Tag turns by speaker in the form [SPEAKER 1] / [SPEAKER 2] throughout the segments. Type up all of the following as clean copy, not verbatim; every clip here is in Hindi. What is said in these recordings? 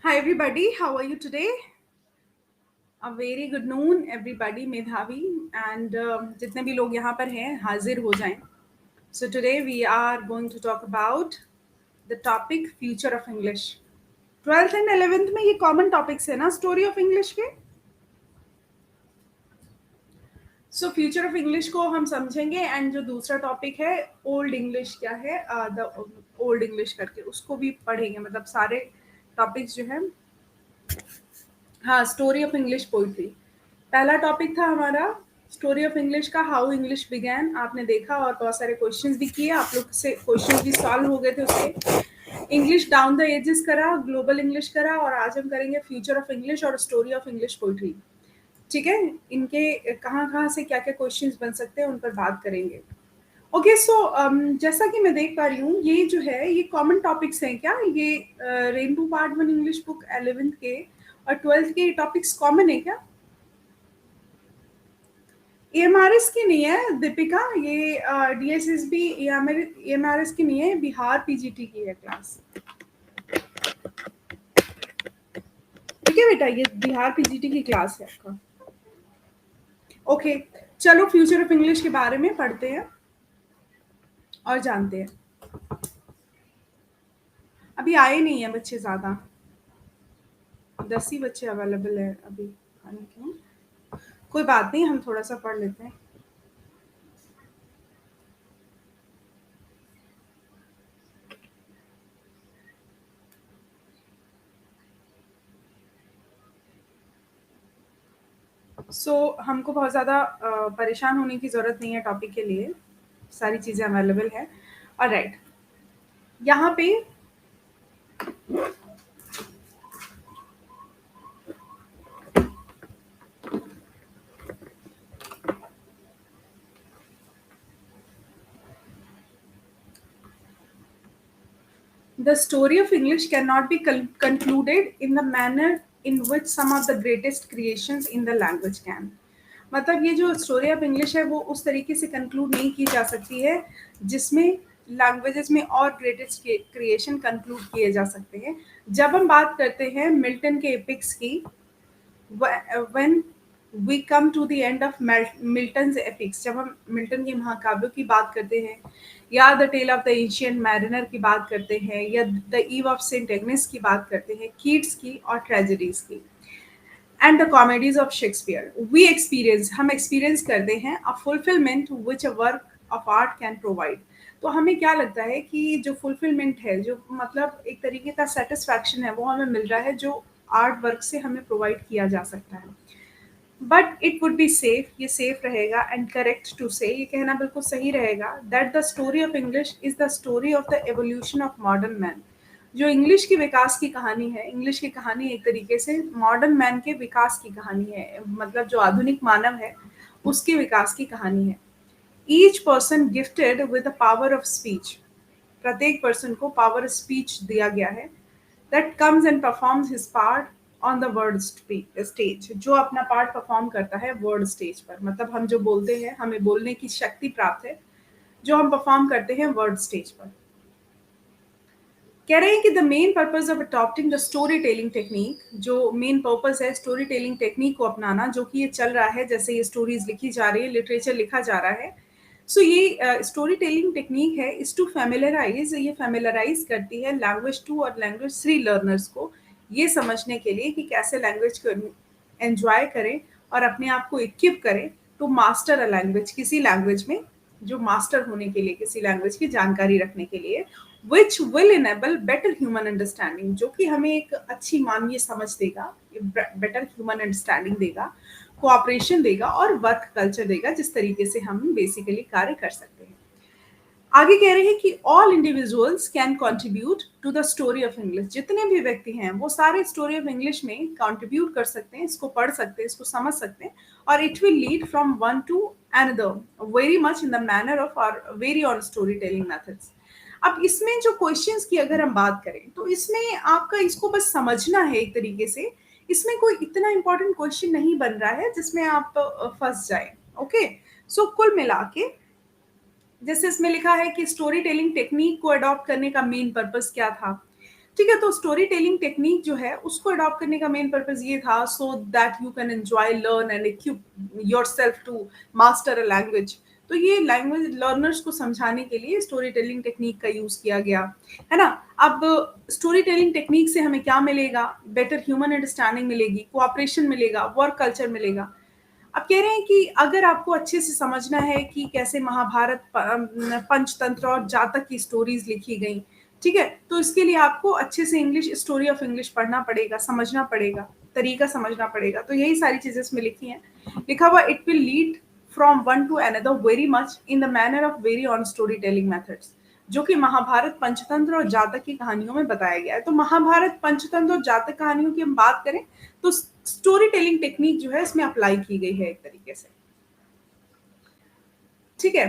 [SPEAKER 1] Hi everybody, how are you today? A very good noon everybody, मेधावी and जितने भी लोग यहाँ पर हैं हाजिर हो जाएं. So today we are going to talk about the topic future of English. 12th and 11th में ये common topics है ना story of English के. So future of English को हम समझेंगे and जो दूसरा topic है old English क्या है the old English करके उसको भी पढ़ेंगे. मतलब सारे topics जो हैं. हाँ, स्टोरी ऑफ इंग्लिश पोइट्री पहला टॉपिक था हमारा. स्टोरी ऑफ इंग्लिश का हाउ इंग्लिश बिगैन आपने देखा और बहुत सारे क्वेश्चंस भी किए. आप लोग से क्वेश्चंस भी सॉल्व हो गए थे उसके. इंग्लिश डाउन द एजेस करा, ग्लोबल इंग्लिश करा और आज हम करेंगे फ्यूचर ऑफ इंग्लिश और स्टोरी ऑफ इंग्लिश पोइट्री. ठीक है, इनके कहाँ कहाँ से क्या क्या क्वेश्चंस बन सकते हैं उन पर बात करेंगे. ओके सो जैसा कि मैं देख पा रही हूँ ये जो है ये कॉमन टॉपिक्स हैं क्या. ये rainbow part 1 English book 11th के और 12th के टॉपिक्स कॉमन है क्या. एएमआरएस की नहीं है दीपिका, ये डीएसएसबी एएमआरएस की नहीं है, बिहार पीजीटी की है क्लास. ठीक है बेटा, ये बिहार पीजीटी की क्लास है आपका. ओके चलो फ्यूचर ऑफ इंग्लिश के बारे में पढ़ते हैं और जानते हैं. अभी आए नहीं है बच्चे ज़्यादा, 10 ही बच्चे अवेलेबल है अभी आने के. कोई बात नहीं, हम थोड़ा सा पढ़ लेते हैं. हमको बहुत ज़्यादा परेशान होने की ज़रूरत नहीं है टॉपिक के लिए, सारी चीज़ें अवेलेबल है. ऑलराइट, यहाँ पे The story of English cannot be concluded in the manner in which some of the greatest creations in the language can. मतलब ये जो स्टोरी ऑफ इंग्लिश है वो उस तरीके से कंक्लूड नहीं की जा सकती है जिसमें लैंग्वेजेस में और ग्रेटेस्ट क्रिएशन कंक्लूड किए जा सकते हैं. जब हम बात करते हैं मिल्टन के एपिक्स की, when we come to the end of Milton's epics, जब हम मिल्टन के महाकाव्यों की बात करते हैं या the tale of the ancient mariner की बात करते हैं या the Eve of Saint Agnes की बात करते हैं, कीट्स की और ट्रेजेडीज की and the comedies of Shakespeare, we experience, हम एक्सपीरियंस करते हैं a fulfilment which a work of art can provide. तो हमें क्या लगता है कि जो फुलफिलमेंट है, जो मतलब एक तरीके का सेटिस्फैक्शन है, वो हमें मिल रहा है जो आर्ट वर्क से हमें प्रोवाइड किया जा सकता है. But it would be safe, ये सेफ रहेगा एंड करेक्ट टू से, ये कहना बिल्कुल सही रहेगा that the story of English is the story of the evolution of modern man. जो इंग्लिश की विकास की कहानी है, इंग्लिश की कहानी एक तरीके से मॉडर्न मैन के विकास की कहानी है, मतलब जो आधुनिक मानव है उसके विकास की कहानी है. Each person gifted with the power of speech, प्रत्येक पर्सन को पावर ऑफ स्पीच दिया गया है. That comes and performs his part on the word stage, जो अपना पार्ट परफॉर्म करता है वर्ड स्टेज पर, मतलब हम जो बोलते हैं हमें बोलने की शक्ति प्राप्त है, जो हम परफॉर्म करते हैं वर्ड स्टेज पर. कह रहे हैं कि the main purpose of adopting the story telling technique, जो मेन पर्पज है स्टोरी टेलिंग टेक्निक को अपनाना, जो कि ये चल रहा है जैसे ये स्टोरीज लिखी जा रही है, लिटरेचर लिखा जा रहा है. ये स्टोरी टेलिंग टेक्निक है इज टू फैमिलराइज, ये फैमिलराइज करती है लैंग्वेज 2 और लैंग्वेज 3 लर्नर्स को, ये समझने के लिए कि कैसे लैंग्वेज को एंजॉय करें और अपने आप को इक्विप करें टू मास्टर अ लैंग्वेज, किसी लैंग्वेज में जो मास्टर होने के लिए, किसी लैंग्वेज की जानकारी रखने के लिए, which will enable better human understanding, जो कि हमें एक अच्छी मानवीय समझ देगा, बेटर ह्यूमन अंडरस्टैंडिंग देगा, कोऑपरेशन देगा और वर्क कल्चर देगा, जिस तरीके से हम बेसिकली कार्य कर सकते हैं. आगे कह रहे हैं कि all individuals can contribute to the story of English, जितने भी व्यक्ति हैं वो सारे स्टोरी ऑफ इंग्लिश में कंट्रीब्यूट कर सकते हैं, इसको पढ़ सकते हैं, इसको समझ सकते हैं और it will lead from one to another very much in the manner of our very on story telling methods. अब इसमें जो क्वेश्चंस की अगर हम बात करें तो इसमें आपका इसको बस समझना है एक तरीके से, इसमें कोई इतना इंपॉर्टेंट क्वेश्चन नहीं बन रहा है जिसमें आप फंस जाए. ओके सो कुल मिला के जैसे इसमें लिखा है कि स्टोरी टेलिंग टेक्निक को अडॉप्ट करने का मेन पर्पस क्या था, ठीक है, तो स्टोरी टेलिंग टेक्निक जो है उसको अडॉप्ट करने का मेन पर्पस ये था, so that you can enjoy, learn and equip yourself to master a language. तो ये लैंग्वेज लर्नर्स को समझाने के लिए स्टोरी टेलिंग टेक्निक का यूज किया गया, है ना। अब स्टोरी टेलिंग टेक्निक से हमें क्या मिलेगा? बेटर ह्यूमन अंडरस्टैंडिंग मिलेगी, कोऑपरेशन मिलेगा, वर्क कल्चर मिलेगा। अब कह रहे हैं कि अगर आपको अच्छे से समझना है कि कैसे महाभारत, पंचतंत्र और जातक की स्टोरीज लिखी गई, ठीक है, तो इसके लिए आपको अच्छे से इंग्लिश, स्टोरी ऑफ इंग्लिश पढ़ना पड़ेगा, समझना पड़ेगा, तरीका समझना पड़ेगा। तो यही सारी चीजें इसमें लिखी हैं। लिखा हुआ, it will lead from one to another very much in the manner of very on story telling methods, जो कि महाभारत, पंचतंत्र और जातक की कहानियों में बताया गया है। तो महाभारत, पंचतंत्र और जातक कहानियों की हम बात करें तो स्टोरी टेलिंग टेक्निक जो है इसमें अप्लाई की गई है एक तरीके से, ठीक है।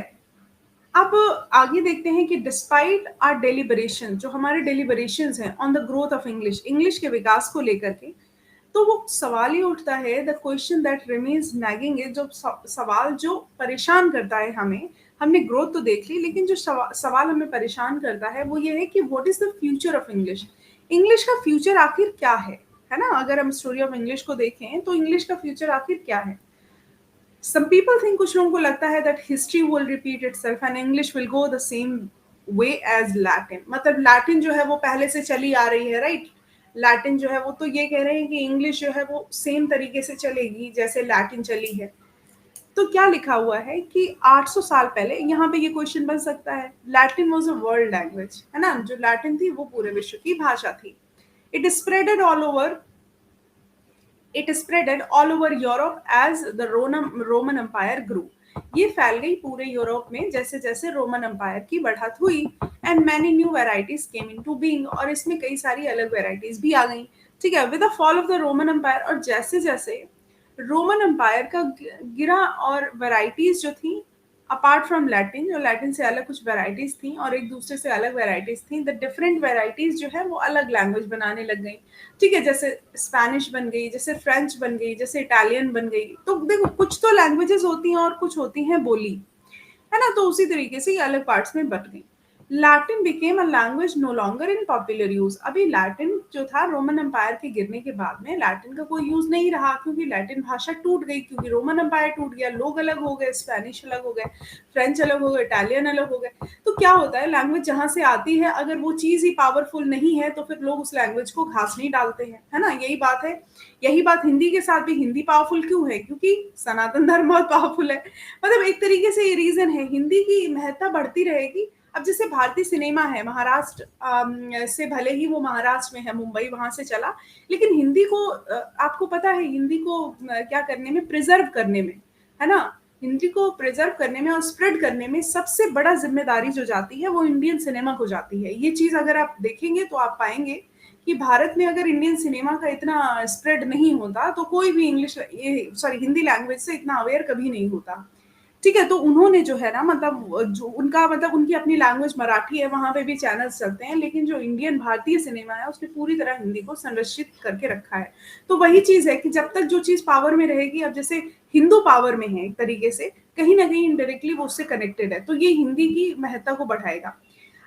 [SPEAKER 1] अब आगे देखते हैं कि डिस्पाइट आर डेलिबरेशन, जो हमारे डेलिबरेशंस हैं on the growth of English, English के विकास को लेकर के, तो वो सवाल ही उठता है, the question that remains nagging is, जो सवाल जो परेशान करता है हमें। हमने ग्रोथ तो देख ली, लेकिन जो सवाल हमें परेशान करता है वो ये है कि what is the future of English, English का फ्यूचर आखिर क्या है ना। अगर हम स्टोरी ऑफ इंग्लिश को देखें तो इंग्लिश का फ्यूचर आखिर क्या है। सम पीपल थिंक, कुछ लोगों को लगता है that history will repeat itself and English will go the same way as Latin, मतलब लैटिन जो है वो पहले से चली आ रही है, राइट। लैटिन जो है वो, तो ये कह रहे हैं कि इंग्लिश जो है वो सेम तरीके से चलेगी जैसे लैटिन चली है। तो क्या लिखा हुआ है कि 800 साल पहले, यहाँ पे ये क्वेश्चन बन सकता है, Latin was a world language, है ना, जो लैटिन थी वो पूरे विश्व की भाषा थी। It spreaded all over, it spreaded all over Europe as the Roman Empire grew. ये फैल गई पूरे यूरोप में जैसे जैसे रोमन एम्पायर की बढ़त हुई, and many new varieties came into being, और इसमें कई सारी अलग वेराइटीज भी आ गई, ठीक है। With the fall of the Roman empire, और जैसे जैसे रोमन एम्पायर का गिरा, और वेराइटीज जो थी अपार्ट फ्रॉम लैटिन, जो लैटिन से अलग कुछ वेराइटीज थी और एक दूसरे से अलग वेराइटीज थी, द डिफरेंट वेराइटीज जो है वो अलग लैंग्वेज बनाने लग गई, ठीक है। जैसे स्पेनिश बन गई, जैसे फ्रेंच बन गई, जैसे इटालियन बन गई। तो देखो, कुछ तो लैंग्वेजेस होती हैं और कुछ होती हैं बोली, है ना। तो उसी तरीके से ये अलग पार्ट्स में बट गई। Latin became a language no longer in popular use. अभी लैटिन जो था रोमन एम्पायर के गिरने के बाद में लैटिन का कोई यूज नहीं रहा, क्योंकि लैटिन भाषा टूट गई, क्योंकि रोमन एम्पायर टूट गया, लोग अलग हो गए, स्पेनिश अलग हो गए, फ्रेंच अलग हो गए, इटालियन अलग हो गए। तो क्या होता है, लैंग्वेज जहां से आती है अगर वो चीज ही पावरफुल नहीं है तो फिर लोग उस लैंग्वेज को घास नहीं डालते हैं, है ना। यही बात है। यही बात हिंदी के साथ भी, हिंदी पावरफुल क्यों है? क्योंकि सनातन धर्म बहुत पावरफुल है। मतलब एक तरीके से ये रीजन है, हिंदी की महत्ता बढ़ती रहेगी। अब जैसे भारतीय सिनेमा है, महाराष्ट्र से, भले ही वो महाराष्ट्र में है, मुंबई वहां से चला, लेकिन हिंदी को आपको पता है, हिंदी को क्या करने में, प्रिजर्व करने में, है ना, हिंदी को प्रिजर्व करने में और स्प्रेड करने में सबसे बड़ा जिम्मेदारी जो जाती है वो इंडियन सिनेमा को जाती है। ये चीज अगर आप देखेंगे तो आप पाएंगे कि भारत में अगर इंडियन सिनेमा का इतना स्प्रेड नहीं होता तो कोई भी इंग्लिश, ये सॉरी, हिंदी लैंग्वेज से इतना अवेयर कभी नहीं होता, ठीक है। तो उन्होंने जो है ना, मतलब जो उनका, मतलब उनकी अपनी लैंग्वेज मराठी है, वहां पे भी चैनल्स चलते हैं, लेकिन जो इंडियन भारतीय सिनेमा है उसने पूरी तरह हिंदी को संरक्षित करके रखा है। तो वही चीज है कि जब तक जो चीज पावर में रहेगी, अब जैसे हिंदू पावर में है एक तरीके से, कहीं ना कहीं इनडायरेक्टली वो उससे कनेक्टेड है, तो ये हिंदी की महत्ता को बढ़ाएगा।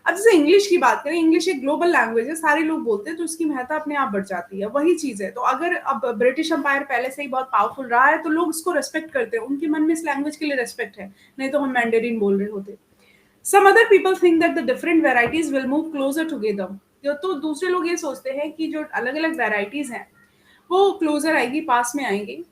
[SPEAKER 1] अब जैसे इंग्लिश की बात करें, इंग्लिश एक ग्लोबल लैंग्वेज है, सारे लोग बोलते हैं, तो उसकी महत्ता अपने आप बढ़ जाती है। वही चीज है। तो अगर अब ब्रिटिश एम्पायर पहले से ही बहुत पावरफुल रहा है तो लोग उसको रेस्पेक्ट करते हैं, उनके मन में इस लैंग्वेज के लिए रेस्पेक्ट है, नहीं तो हम मैंडेरिन बोल रहे होते। Some other people think that the different varieties will move closer together. तो दूसरे लोग ये सोचते हैं कि जो अलग अलग वेराइटीज हैं वो क्लोजर आएगी, पास में आएंगी,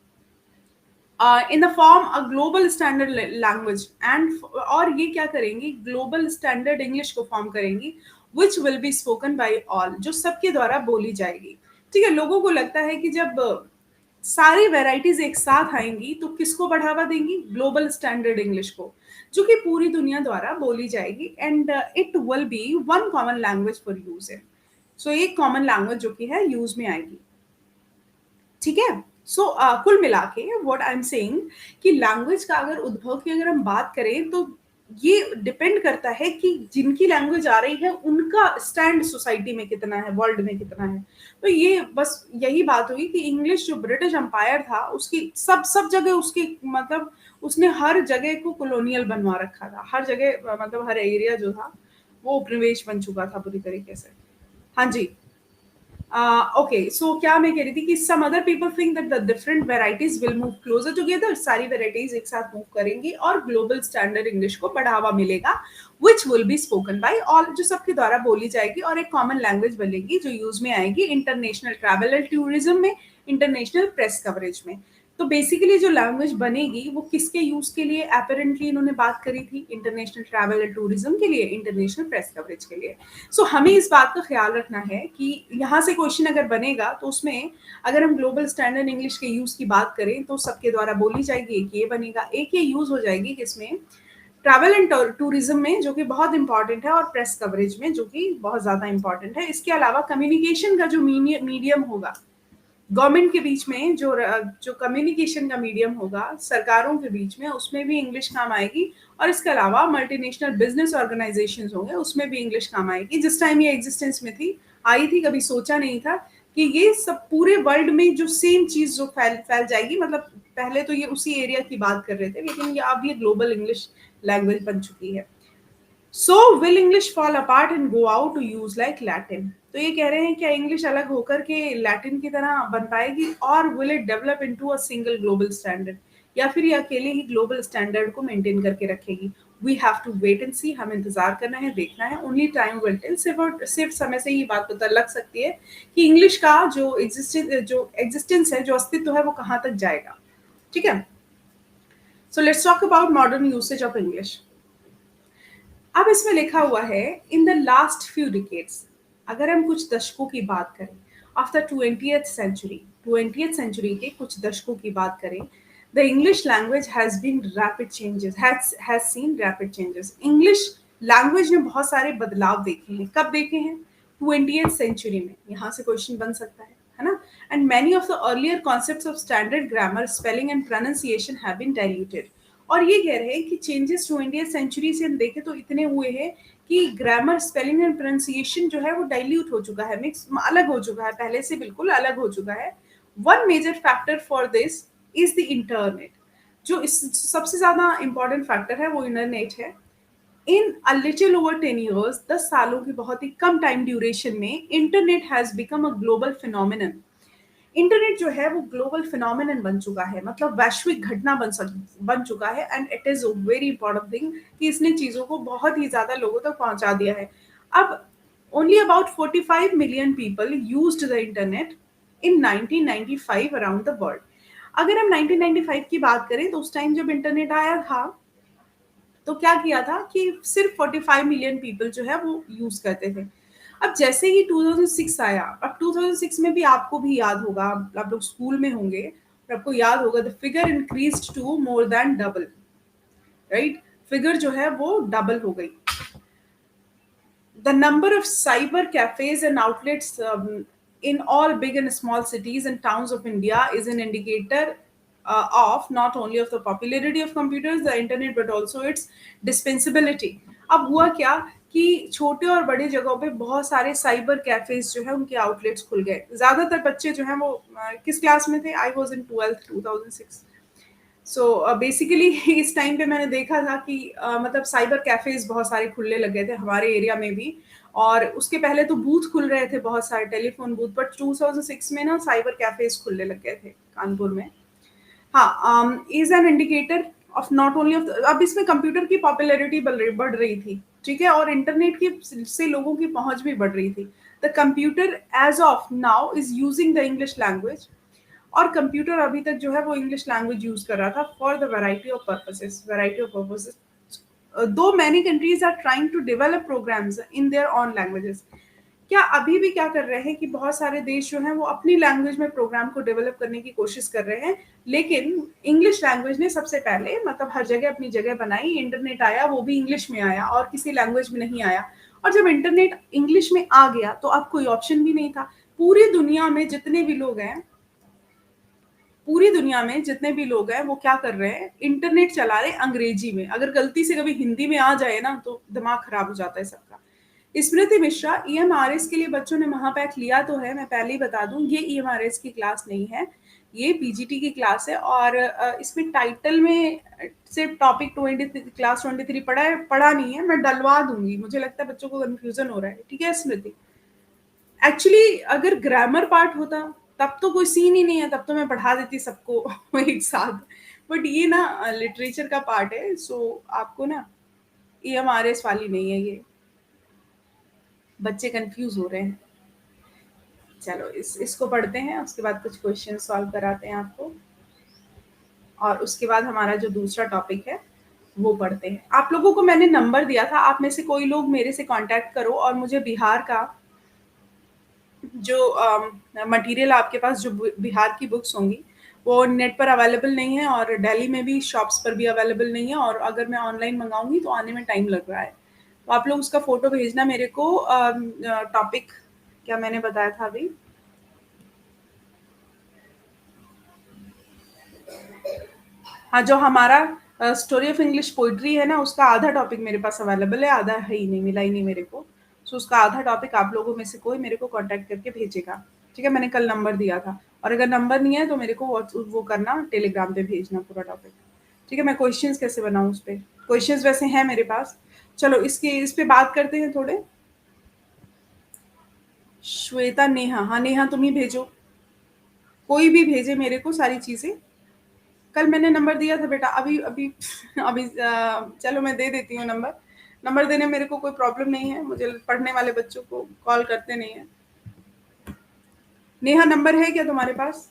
[SPEAKER 1] in the form a global standard language, and और ये क्या करेंगी, ग्लोबल स्टैंडर्ड इंग्लिश को फॉर्म करेंगी, which will be spoken by all, जो सबके द्वारा बोली जाएगी, ठीक है। लोगों को लगता है कि जब सारी वेराइटीज एक साथ आएंगी तो किसको बढ़ावा देंगी, ग्लोबल स्टैंडर्ड इंग्लिश को, जो कि पूरी दुनिया द्वारा बोली जाएगी, and it will be one common language for use है। सो एक कॉमन लैंग्वेज जो कि है यूज में आएगी, ठीक है। सो कुल मिला के व्हाट आई एम सेइंग कि लैंग्वेज का अगर उद्भव की अगर हम बात करें तो ये डिपेंड करता है कि जिनकी लैंग्वेज आ रही है उनका स्टैंड सोसाइटी में कितना है, वर्ल्ड में कितना है। तो ये बस यही बात हुई कि इंग्लिश जो ब्रिटिश एम्पायर था उसकी सब सब जगह उसकी, मतलब उसने हर जगह को कॉलोनियल बनवा रखा था, हर जगह मतलब हर एरिया जो था वो उपनिवेश बन चुका था पूरी तरीके से। हाँ जी। ओके, सो क्या मैं कह रही थी कि some other people think that the different varieties will move closer together, सारी वेराइटीज एक साथ मूव करेंगी और ग्लोबल स्टैंडर्ड इंग्लिश को बढ़ावा मिलेगा, which will be spoken by all, जो सबके द्वारा बोली जाएगी और एक कॉमन लैंग्वेज बनेगी जो यूज में आएगी इंटरनेशनल ट्रैवल एंड टूरिज्म में, इंटरनेशनल प्रेस कवरेज में। तो बेसिकली जो लैंग्वेज बनेगी वो किसके यूज के लिए अपेरेंटली इन्होंने बात करी थी, इंटरनेशनल ट्रैवल एंड टूरिज्म के लिए, इंटरनेशनल प्रेस कवरेज के लिए। सो हमें इस बात का ख्याल रखना है कि यहाँ से क्वेश्चन अगर बनेगा तो उसमें अगर हम ग्लोबल स्टैंडर्ड इंग्लिश के यूज की बात करें तो सबके द्वारा बोली जाएगी, एक ये बनेगा, एक ये यूज हो जाएगी किसमें, ट्रैवल एंड टूरिज्म में जो कि बहुत इंपॉर्टेंट है, और प्रेस कवरेज में जो कि बहुत ज्यादा इंपॉर्टेंट है। इसके अलावा कम्युनिकेशन का जो मीडियम होगा गवर्नमेंट के बीच में, जो जो कम्युनिकेशन का मीडियम होगा सरकारों के बीच में, उसमें भी इंग्लिश काम आएगी। और इसके अलावा मल्टीनेशनल बिजनेस ऑर्गेनाइजेशंस होंगे उसमें भी इंग्लिश काम आएगी। जिस टाइम ये एग्जिस्टेंस में थी, आई थी, कभी सोचा नहीं था कि ये सब पूरे वर्ल्ड में जो सेम चीज जो फैल जाएगी। मतलब पहले तो ये उसी एरिया की बात कर रहे थे, लेकिन ये अब ये ग्लोबल इंग्लिश लैंग्वेज बन चुकी है। So will English fall apart and go out to use like Latin, तो ये कह रहे हैं क्या इंग्लिश अलग होकर के लैटिन की तरह बन पाएगी, और will it develop into a single global standard, या फिर ये अकेले ही ग्लोबल स्टैंडर्ड को मेंटेन करके रखेगी। We have to wait and see, हमें इंतजार करना है, देखना है, ओनली टाइम विल टेल। सिर्फ समय से ही बात पता लग सकती है कि इंग्लिश का जो एग्जिस्टेंस है, जो अस्तित्व है, वो कहाँ तक जाएगा। ठीक है, so let's talk about modern usage of English. अब इसमें लिखा हुआ है इन द लास्ट फ्यू डिकेड्स, अगर हम कुछ दशकों की बात करें, आफ्टर 20th सेंचुरी के कुछ दशकों की बात करें, the English language has been rapid changes, has seen rapid changes. English language में बहुत सारे बदलाव देखे हैं। कब देखे हैं? 20th सेंचुरी में। यहाँ से क्वेश्चन बन सकता है ना? And many of the earlier concepts of standard grammar, spelling and pronunciation have been diluted. और ये कह रहे हैं कि चेंजेस 20th सेंचुरी से हम देखें तो इतने हुए हैं कि ग्रामर, स्पेलिंग एंड प्रोनाउंसिएशन जो है वो डाइल्यूट हो चुका है, मिक्स अलग हो चुका है, पहले से बिल्कुल अलग हो चुका है। One major factor for this is the internet. जो इस सबसे ज्यादा इंपॉर्टेंट फैक्टर है वो इंटरनेट है। इन अ लिटिल ओवर 10 years, 10 सालों की बहुत ही कम टाइम ड्यूरेशन में, internet has become a global phenomenon. Internet जो है वो ग्लोबल फिनोमिनन बन चुका है, मतलब वैश्विक घटना बन चुका है। And it is a very important thing कि इसने चीजों को बहुत ही ज्यादा लोगों तक पहुंचा दिया है। अब only about 45 million people used the internet in 1995 around the world. अगर हम 1995 की बात करें तो उस टाइम जब इंटरनेट आया था तो क्या किया था कि सिर्फ 45 मिलियन पीपल जो है वो यूज करते थे। अब जैसे ही 2006 आया, अब 2006 में भी आपको भी याद होगा, आप लोग स्कूल में होंगे और आपको याद होगा, the figure increase to more than double, right? Figure जो है वो डबल हो गई। The number of cyber cafes and outlets in all big and small cities and towns of India is an indicator of not only of the popularity of computers, the internet, but also its dispensability. अब हुआ क्या कि छोटे और बड़े जगहों पे बहुत सारे साइबर कैफेज जो है उनके आउटलेट्स खुल गए। ज्यादातर बच्चे जो हैं वो किस क्लास में थे? I was in 12th 2006। So basically इस टाइम पे मैंने देखा था कि मतलब साइबर कैफेज बहुत सारे खुलने लग गए थे हमारे एरिया में भी। और उसके पहले तो बूथ खुल रहे थे, बहुत सारे टेलीफोन बूथ, बट 2006 में ना साइबर कैफेज खुलने लग गए थे कानपुर में। हाँ, is an indicator of not only of, अब इसमें कंप्यूटर की पॉपुलैरिटी बढ़ रही थी, ठीक है, और इंटरनेट की से लोगों की पहुंच भी बढ़ रही थी। The computer age of now is using the English language, और कंप्यूटर अभी तक जो है वो इंग्लिश लैंग्वेज यूज कर रहा था for the variety of purposes. Though many countries are trying to develop programmes in their own languages. क्या अभी भी क्या कर रहे हैं कि बहुत सारे देश जो हैं वो अपनी लैंग्वेज में प्रोग्राम को डेवलप करने की कोशिश कर रहे हैं, लेकिन इंग्लिश लैंग्वेज ने सबसे पहले मतलब हर जगह अपनी जगह बनाई। इंटरनेट आया, वो भी इंग्लिश में आया और किसी लैंग्वेज में नहीं आया। और जब इंटरनेट इंग्लिश में आ गया तो अब कोई ऑप्शन भी नहीं था। पूरी दुनिया में जितने भी लोग हैं, पूरी दुनिया में जितने भी लोग हैं वो क्या कर रहे हैं, इंटरनेट चला रहे हैं अंग्रेजी में। अगर गलती से कभी हिंदी में आ जाए ना तो दिमाग खराब हो जाता है सबका। स्मृति मिश्रा, ईएमआरएस के लिए बच्चों ने महापैक लिया तो है, मैं पहले ही बता दूं ये ईएमआरएस की क्लास नहीं है, ये पीजीटी की क्लास है। और इसमें टाइटल में सिर्फ टॉपिक 23 पढ़ा नहीं है, मैं डलवा दूंगी, मुझे लगता है बच्चों को कंफ्यूजन हो रहा है। ठीक है स्मृति? एक्चुअली अगर ग्रामर पार्ट होता तब तो कोई सीन ही नहीं है, तब तो मैं पढ़ा देती सबको एक साथ। बट ये ना लिटरेचर का पार्ट है, सो आपको ना EMRS वाली नहीं है ये, बच्चे कंफ्यूज हो रहे हैं। चलो इसको पढ़ते हैं, उसके बाद कुछ क्वेश्चन सॉल्व कराते हैं आपको, और उसके बाद हमारा जो दूसरा टॉपिक है वो पढ़ते हैं। आप लोगों को मैंने नंबर दिया था, आप में से कोई लोग मेरे से कांटेक्ट करो और मुझे बिहार का जो मटेरियल आपके पास जो बिहार की बुक्स होंगी वो नेट पर अवेलेबल नहीं है, और दिल्ली में भी शॉप्स पर भी अवेलेबल नहीं है, और अगर मैं ऑनलाइन मंगाऊंगी तो आने में टाइम लग रहा है। तो आप लोग उसका फोटो भेजना मेरे को। टॉपिक क्या मैंने बताया था अभी? हाँ, जो हमारा स्टोरी ऑफ इंग्लिश पोइट्री है ना, उसका आधा टॉपिक मेरे पास अवेलेबल है, आधा है ही नहीं, मिला ही नहीं मेरे को। सो उसका आधा टॉपिक आप लोगों में से कोई मेरे को कांटेक्ट करके भेजेगा। ठीक है, मैंने कल नंबर दिया था, और अगर नंबर नहीं है तो मेरे को वो करना, टेलीग्राम पे भेजना पूरा टॉपिक। ठीक है, मैं क्वेश्चंस कैसे बनाऊँ उस पे, क्वेश्चंस वैसे हैं मेरे पास। चलो इस पे बात करते हैं थोड़े। श्वेता, नेहा, हाँ नेहा तुम ही भेजो, कोई भी भेजे मेरे को सारी चीजें। कल मैंने नंबर दिया था बेटा, अभी अभी अभी चलो मैं दे देती हूँ नंबर। नंबर देने में मेरे को कोई प्रॉब्लम नहीं है, मुझे पढ़ने वाले बच्चों को कॉल करते नहीं है। नेहा नंबर है क्या तुम्हारे पास?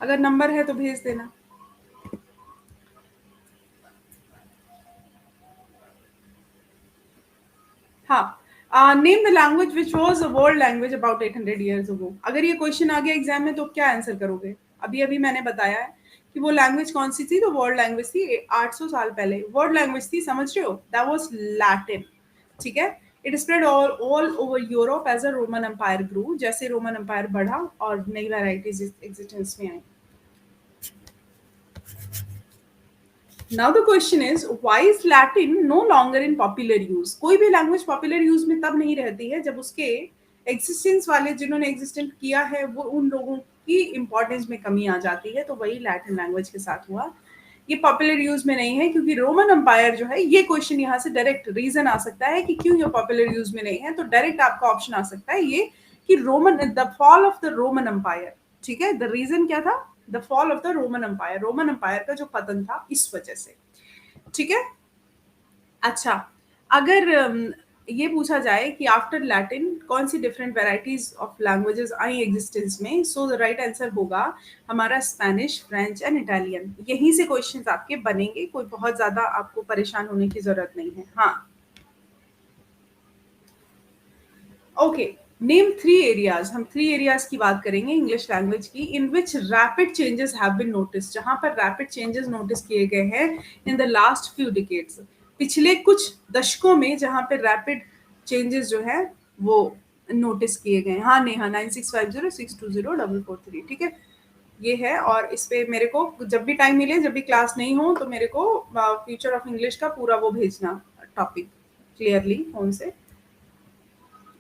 [SPEAKER 1] अगर नंबर है तो भेज देना। हाँ, name the language which was a world language about 800 years ago। अगर ये क्वेश्चन आ गया एग्जाम में तो क्या आंसर करोगे? अभी अभी मैंने बताया है कि वो लैंग्वेज कौन सी थी, तो वर्ल्ड लैंग्वेज थी 800 साल पहले, वर्ल्ड लैंग्वेज थी, समझ रहे हो? That was Latin. ठीक है, it spread all over Europe as a Roman empire grew. जैसे रोमन एम्पायर बढ़ा और नई वैराइटीज एग्जिस्टेंस में आई। Now the question is why is Latin no longer in popular use? कोई भी लैंग्वेज पॉपुलर यूज में तब नहीं रहती है जब उसके एग्जिस्टेंस वाले जिन्होंने एग्जिस्टेंट किया है वो उन लोगों की इंपॉर्टेंस में कमी आ जाती है। तो वही लैटिन लैंग्वेज के साथ हुआ। ये पॉपुलर यूज में नहीं है क्योंकि रोमन एम्पायर जो है, ये क्वेश्चन यहाँ से डायरेक्ट रीजन आ सकता है कि क्यों ये पॉपुलर यूज में नहीं है। तो डायरेक्ट आपका ऑप्शन आ सकता है ये कि Roman, the fall of the Roman empire. ठीक है, द रीजन क्या था? The fall of the Roman empire, Roman empire का जो पतन था इस वजह से। ठीक है। अच्छा, अगर ये पूछा जाए कि आफ्टर लैटिन कौन सी डिफरेंट वेराइटीज ऑफ लैंग्वेजेस आई एग्जिस्टेंस में, सो द राइट आंसर होगा हमारा स्पेनिश, फ्रेंच एंड इटालियन। यहीं से क्वेश्चंस आपके बनेंगे, कोई बहुत ज्यादा आपको परेशान होने की जरूरत नहीं है। हाँ, ओके, नेम थ्री एरियाज। हम थ्री एरियाज की बात करेंगे इंग्लिश लैंग्वेज की, in which rapid changes have been notice, जहां पर रैपिड चेंजेस नोटिस किए गए हैं in the last few decades, पिछले कुछ दशकों में, जहां पर रैपिड चेंजेस जो है वो नोटिस किए गए हैं। हाँ नेहा, 9650620443। ठीक है, ये है। और इस पे मेरे को जब भी टाइम मिले, जब भी क्लास नहीं हो, तो मेरे को फ्यूचर ऑफ इंग्लिश का पूरा वो भेजना टॉपिक क्लियरली फोन से।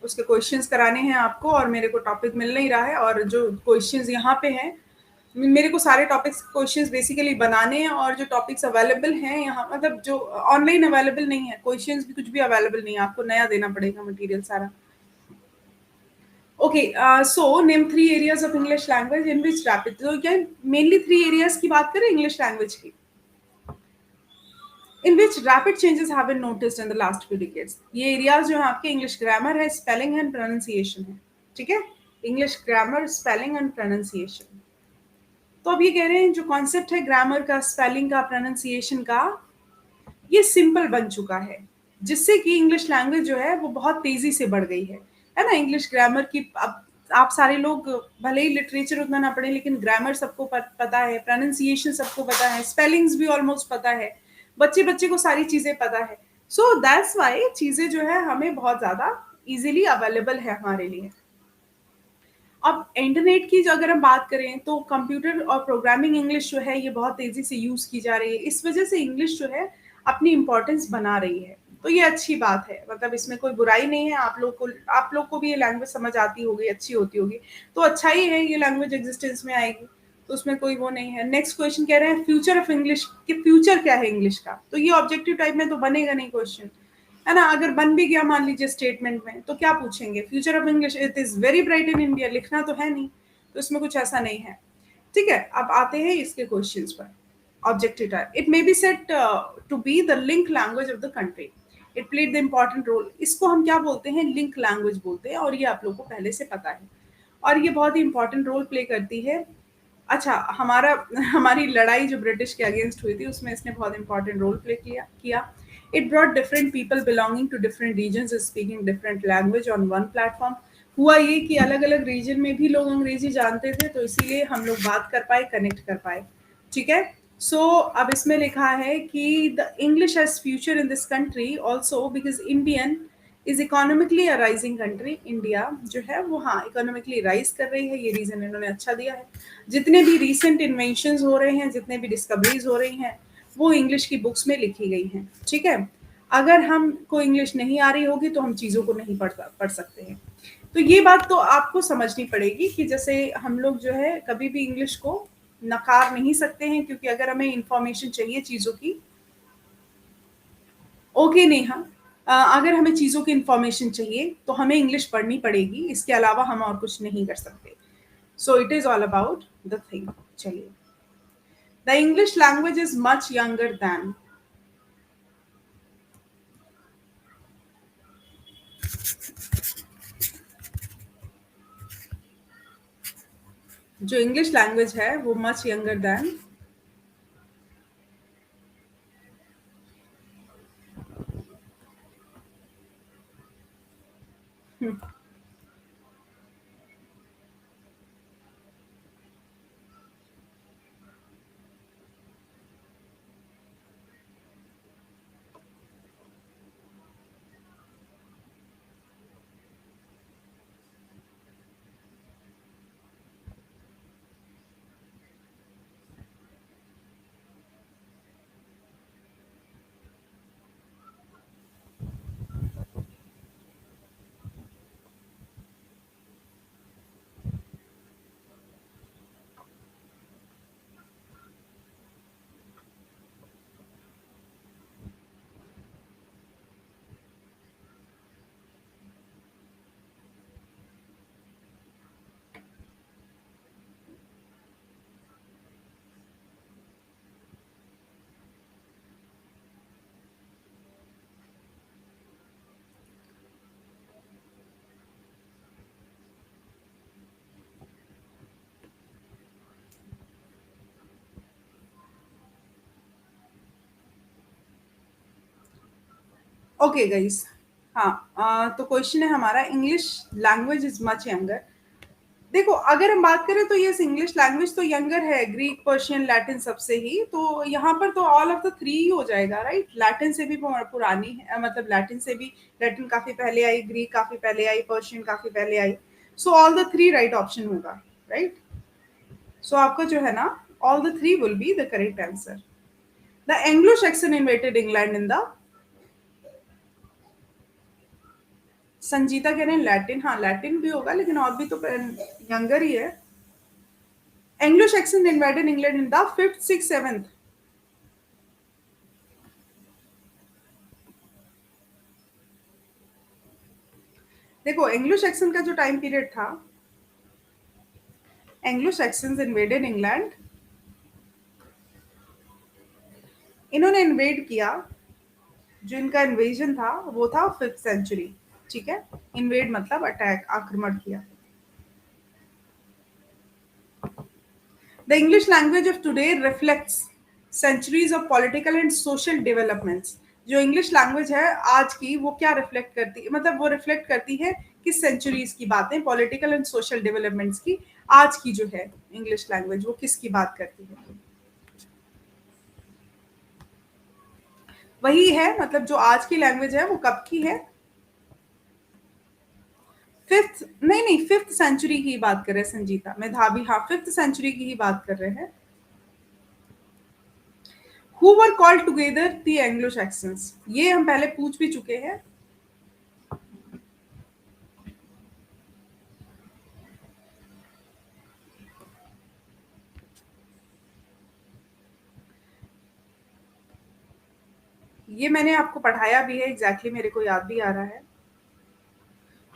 [SPEAKER 1] उसके क्वेश्चंस कराने हैं आपको, और मेरे को टॉपिक मिल नहीं रहा है, और जो क्वेश्चंस यहाँ पे हैं, मेरे को सारे टॉपिक्स क्वेश्चंस बेसिकली बनाने हैं, और जो टॉपिक्स अवेलेबल हैं यहाँ, मतलब जो ऑनलाइन अवेलेबल नहीं है, क्वेश्चंस भी कुछ भी अवेलेबल नहीं है, आपको नया देना पड़ेगा मटेरियल सारा। Okay, so name three areas of English language in which rapid, तो क्या मेनली थ्री एरियाज की बात करें इंग्लिश लैंग्वेज की, in which rapid changes have been noticed in the last few decades। ये एरियाज जो है आपके इंग्लिश ग्रामर है, स्पेलिंग एंड प्रोनाउंसिएशन है। ठीक है, English grammar, spelling and pronunciation. तो अब ये कह रहे हैं जो कॉन्सेप्ट है ग्रामर का, स्पेलिंग का, प्रोनाउंसिएशन का, ये सिंपल बन चुका है, जिससे कि इंग्लिश लैंग्वेज जो है वो बहुत तेजी से बढ़ गई है ना। इंग्लिश ग्रामर की अब आप सारे लोग भले ही लिटरेचर उतना ना पढ़े, लेकिन ग्रामर सबको पता है, प्रोनाउंसिएशन सबको पता है, स्पेलिंग्स भी ऑलमोस्ट पता है, बच्चे बच्चे को सारी चीजें पता है। सो दैट्स वाई चीजें जो है हमें बहुत ज्यादा इजीली अवेलेबल है हमारे लिए। अब इंटरनेट की जो अगर हम बात करें, तो कंप्यूटर और प्रोग्रामिंग इंग्लिश जो है ये बहुत तेजी से यूज की जा रही है, इस वजह से इंग्लिश जो है अपनी इम्पोर्टेंस बना रही है। तो ये अच्छी बात है, मतलब इसमें कोई बुराई नहीं है। आप लोग को भी ये लैंग्वेज समझ आती होगी, अच्छी होती होगी, तो अच्छा ही है, ये लैंग्वेज एग्जिस्टेंस में आएगी, तो उसमें कोई वो नहीं है। नेक्स्ट क्वेश्चन कह रहे हैं फ्यूचर ऑफ इंग्लिश, कि फ्यूचर क्या है इंग्लिश का, तो ये ऑब्जेक्टिव टाइप में तो बनेगा नहीं क्वेश्चन। है ना? अगर बन भी गया मान लीजिए स्टेटमेंट में, तो क्या पूछेंगे? Future of English it is very bright in India, लिखना तो है नहीं, तो इसमें कुछ ऐसा नहीं है। ठीक है, अब आते हैं इसके क्वेश्चंस पर। Objective type, it may be set to be the link language of the country, it played the important role. इसको हम क्या बोलते हैं? लिंक लैंग्वेज बोलते हैं, और ये आप लोगों को पहले से पता है, और ये बहुत ही इंपॉर्टेंट रोल प्ले करती है। अच्छा, हमारा हमारी लड़ाई जो ब्रिटिश के अगेंस्ट हुई थी, उसमें इसने बहुत इंपॉर्टेंट रोल प्ले किया। It brought different people belonging to different regions speaking different language on one platform. हुआ ये कि अलग अलग रीजन में भी लोग अंग्रेजी जानते थे, तो इसीलिए हम लोग बात कर पाए, कनेक्ट कर पाए। ठीक है। सो अब इसमें लिखा है कि the English has future in this country also because Indian is economically a rising country. India जो है वो, हाँ, इकोनॉमिकली राइज कर रही है, ये रीजन इन्होंने अच्छा दिया है। जितने भी रिसेंट इन्वेंशंस हो रहे हैं, जितने भी डिस्कवरीज हो रही हैं, वो इंग्लिश की बुक्स में लिखी गई हैं। ठीक है। अगर हमको इंग्लिश नहीं आ रही होगी तो हम चीज़ों को नहीं पढ़ सकते हैं। तो ये बात तो आपको समझनी पड़ेगी कि जैसे हम लोग जो है कभी भी इंग्लिश को नकार नहीं सकते हैं, क्योंकि अगर हमें इंफॉर्मेशन चाहिए चीज़ों की, ओके नेहा, अगर हमें चीज़ों की इंफॉर्मेशन चाहिए तो हमें इंग्लिश पढ़नी पड़ेगी, इसके अलावा हम और कुछ नहीं कर सकते। So it is all about the thing. चलिए, the English language is much younger than. जो इंग्लिश लैंग्वेज है वो much younger than. Okay guys, हाँ, तो क्वेश्चन है हमारा, English language is much younger. देखो, अगर हम बात करें तो यस, इंग्लिश लैंग्वेज तो यंगर है ग्रीक, पर्शियन, लैटिन सबसे ही, तो यहाँ पर तो ऑल ऑफ द थ्री ही हो जाएगा, राइट? लैटिन से भी पुरानी है, मतलब लैटिन से भी, लैटिन काफी पहले आई, ग्रीक काफी पहले आई, पर्शियन काफी पहले आई। So all the three right option होगा, राइट? सो आपका जो है ना, all the three will be the correct answer. The Anglo Saxon invaded England in the, Sanjeeta कह रहे हैं लैटिन, हाँ लैटिन भी होगा, लेकिन और भी तो यंगर ही है। Anglo Saxon invaded England in the fifth, six, seventh. देखो, एंग्लो सैक्सन का जो टाइम पीरियड था, एंग्लो सैक्सन्स इन्वेडेड इंग्लैंड, इन्होंने इन्वेड किया, जो इनका इन्वेजन था वो था फिफ्थ सेंचुरी। ठीक है। इन्वेड मतलब अटैक, आक्रमण किया। The English language of today reflects centuries of political and social developments. जो इंग्लिश लैंग्वेज है आज की, वो क्या रिफ्लेक्ट करती है, मतलब वो रिफ्लेक्ट करती है किस सेंचुरीज की बातें, पॉलिटिकल एंड सोशल डेवलपमेंट्स की। आज की जो है इंग्लिश लैंग्वेज, वो किसकी बात करती है? वही है, मतलब जो आज की लैंग्वेज है वो कब की है? फिफ्थ, नहीं नहीं, फिफ्थ सेंचुरी की बात कर रहे हैं संजीता, मेधावी, हाँ, फिफ्थ सेंचुरी की ही बात कर रहे हैं। Who were called together the Anglo Saxons, ये हम पहले पूछ भी चुके हैं। ये मैंने आपको पढ़ाया भी है, एग्जैक्टली मेरे को याद भी आ रहा है।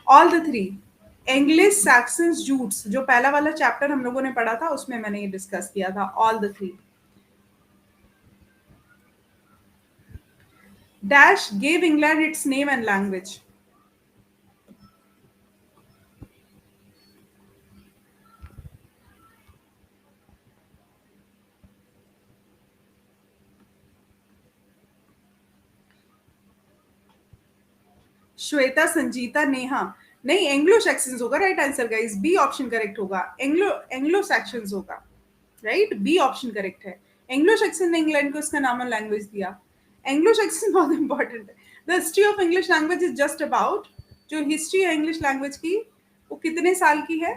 [SPEAKER 1] All the three, English, Saxons, Jutes, जो पहला वाला चैप्टर हम लोगों ने पढ़ा था उसमें मैंने ये डिस्कस किया था, all the three. Dash gave England its name and language. Shweta, Sanjeeta, Neha. नहीं, एंग्लो सैक्सन्स होगा right answer guys, B option correct होगा, एंग्लो एंग्लो सैक्सन्स होगा, राइट, बी ऑप्शन करेक्ट है। एंग्लो सैक्सन ने इंग्लैंड को इसका नाम और लैंग्वेज दिया। एंग्लो सैक्सन बहुत इंपॉर्टेंट है। The history of English language is just about, जो हिस्ट्री है इंग्लिश लैंग्वेज की वो कितने साल की है?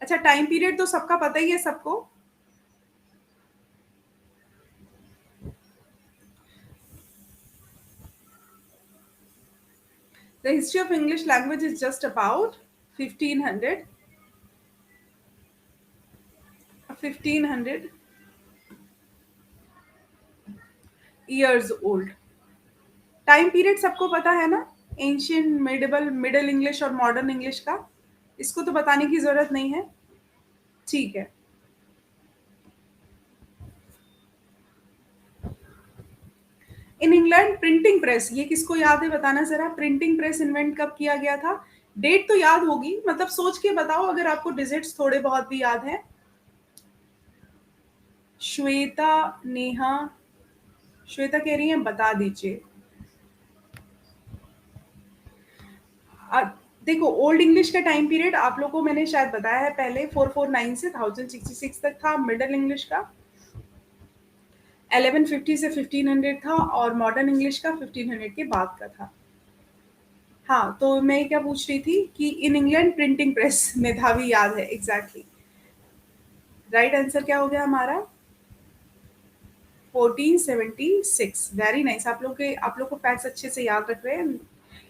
[SPEAKER 1] अच्छा, टाइम पीरियड तो सबका पता ही है सबको। The history of English language is just about 1500, 1500 years old। Time period सबको पता है ना, एंशियंट, मिडिवल, मिडिल इंग्लिश और मॉडर्न इंग्लिश का, इसको तो बताने की जरूरत नहीं है। ठीक है। इन इंग्लैंड प्रिंटिंग प्रेस, ये किसको याद है बताना जरा, प्रिंटिंग प्रेस इन्वेंट कब किया गया था? डेट तो याद होगी, मतलब सोच के बताओ अगर आपको डिजिट्स थोड़े बहुत भी याद है। श्वेता, नेहा, श्वेता कह रही है बता दीजिए। अ, देखो, ओल्ड इंग्लिश का टाइम पीरियड आप लोगों को मैंने शायद बताया है पहले, 449 से 1066 तक था। मिडिल इंग्लिश का 1150 से 1500 था, और मॉडर्न इंग्लिश का 1500 के बाद का था। हाँ, तो मैं क्या पूछ रही थी कि इन इंग्लैंड प्रिंटिंग प्रेस, मेधावी याद है, एग्जैक्टली। राइट आंसर क्या हो गया हमारा? 1476। वेरी नाइस, आप लोग को फैक्ट्स अच्छे से याद रख रहे हैं।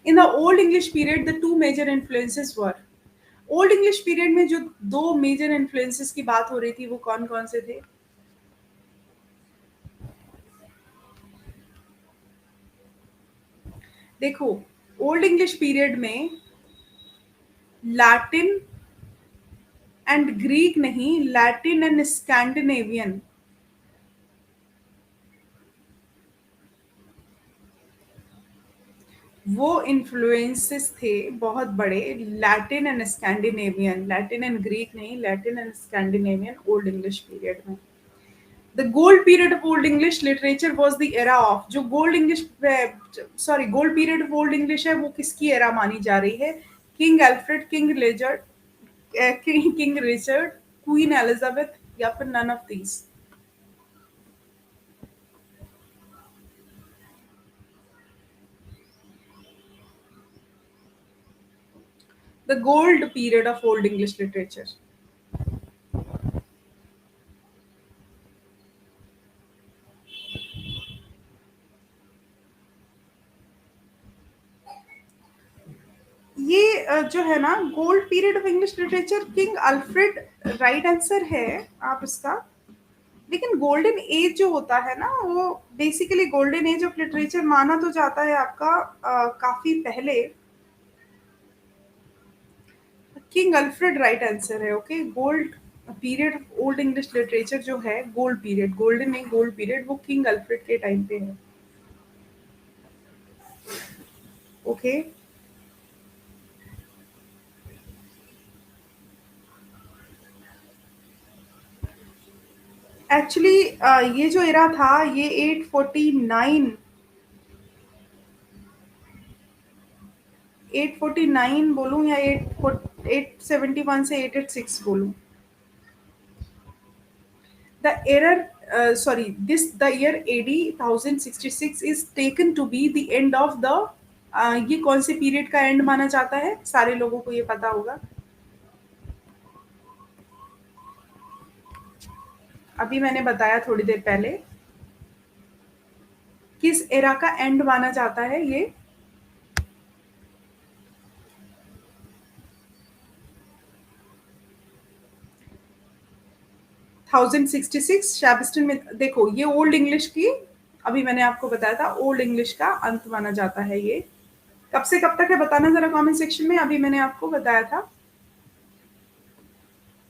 [SPEAKER 1] In the old English period the two major influences were, Old English period में जो दो मेजर इन्फ्लुएंसेस की बात हो रही थी वो कौन कौन से थे? देखो, ओल्ड इंग्लिश पीरियड में लैटिन एंड ग्रीक नहीं, लैटिन एंड स्कैंडिनेवियन, वो इन्फ्लुएंसेस थे बहुत बड़े। Latin and Scandinavian, Latin and Greek नहीं, Latin and Scandinavian old English period में। The gold period of old English literature was the era of, जो gold English, sorry, gold period of old English है वो किसकी एरा मानी जा रही है? किंग एल्फ्रेड, किंग लेजर्ड, किंग रिचर्ड, क्वीन एलिजाबेथ, या फिर none of these? The gold period of old English literature. ये जो है ना gold period of English literature, King Alfred right answer है आप इसका। लेकिन गोल्डन एज जो होता है ना, वो basically golden age of literature माना तो जाता है आपका काफी पहले। किंग अल्फ्रेड राइट आंसर है। Okay, gold period of old English literature जो है, गोल्ड पीरियड, गोल्डन नहीं, गोल्ड पीरियड, वो किंग अल्फ्रेड के टाइम पे है। ओके। एक्चुअली ये जो एरा था ये 849, 849 बोलूं या 871 से 886 बोलूं? The error, sorry, this the year AD 1066 is taken to be the end of the, ये कौन से पीरियड का एंड माना जाता है? सारे लोगों को ये पता होगा। अभी मैंने बताया थोड़ी देर पहले, किस एरा का एंड माना जाता है ये? 1066 शैबस्टन में। देखो ये ओल्ड इंग्लिश की, अभी मैंने आपको बताया था ओल्ड इंग्लिश का अंत माना जाता है ये। कब से कब तक है बताना जरा कमेंट सेक्शन में, अभी मैंने आपको बताया था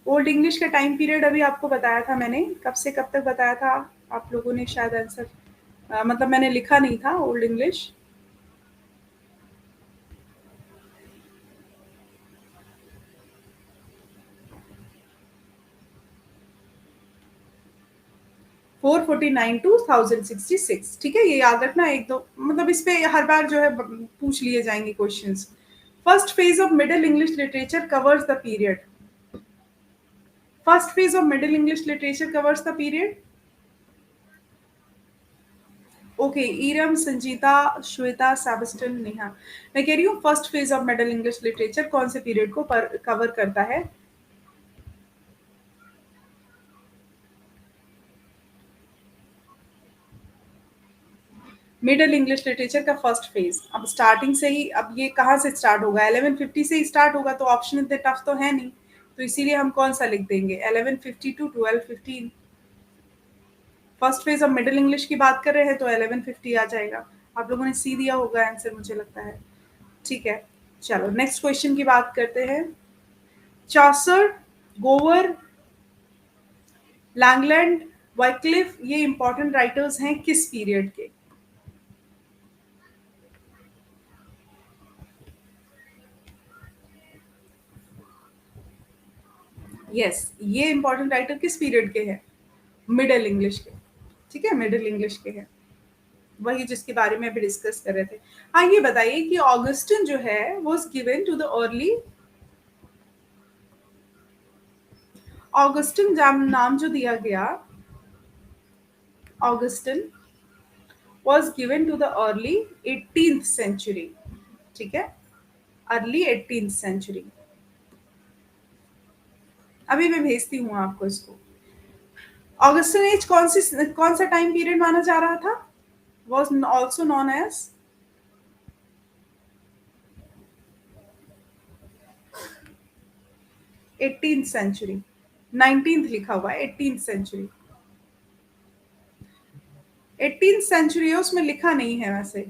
[SPEAKER 1] ओल्ड इंग्लिश का टाइम पीरियड, अभी आपको बताया था मैंने, कब से कब तक बताया था। आप लोगों ने शायद आंसर मतलब मैंने लिखा नहीं था ओल्ड इंग्लिश। 449 टू 1066, ठीक है, ये याद रखना। एक दो मतलब इस पे हर बार जो है पूछ लिए जाएंगे questions. First phase of middle English literature covers the period. First phase of middle English literature covers the period. Okay, Iram, Sanjeeta, Shweta, Sebastian, Neha. मैं कह रही हूँ first phase of middle English literature कौन से पीरियड को कवर करता है। मिडिल इंग्लिश लिटरेचर का फर्स्ट फेज, अब स्टार्टिंग से ही, अब ये कहाँ से स्टार्ट होगा, 1150 से ही स्टार्ट होगा, तो ऑप्शन इतने टफ तो है नहीं, तो इसीलिए हम कौन सा लिख देंगे 1150 to 1215। First phase of middle English की बात कर रहे हैं तो 1150 आ जाएगा। आप लोगों ने सी दिया होगा आंसर मुझे लगता है। ठीक है, चलो नेक्स्ट क्वेश्चन की बात करते हैं। चॉसर, गोवर, लैंगलैंड, वाइक्लिफ, ये इंपॉर्टेंट राइटर्स हैं किस पीरियड के। यस, ये इंपॉर्टेंट राइटर किस पीरियड के हैं, मिडिल इंग्लिश के। ठीक है, मिडिल इंग्लिश के हैं, वही जिसके बारे में अभी डिस्कस कर रहे थे। हाँ, ये बताइए कि ऑगस्टिन जो है was given to the early, Augustine नाम जो दिया गया, Augustine was given to the early 18th century। ठीक है, अर्ली 18th सेंचुरी। अभी मैं भेजती हूँ आपको इसको। ऑगस्टिन एज कौन सा टाइम पीरियड माना जा रहा था, was also known as 18th century. 19th लिखा हुआ है, 18th सेंचुरी। 18th सेंचुरी है, उसमें लिखा नहीं है वैसे,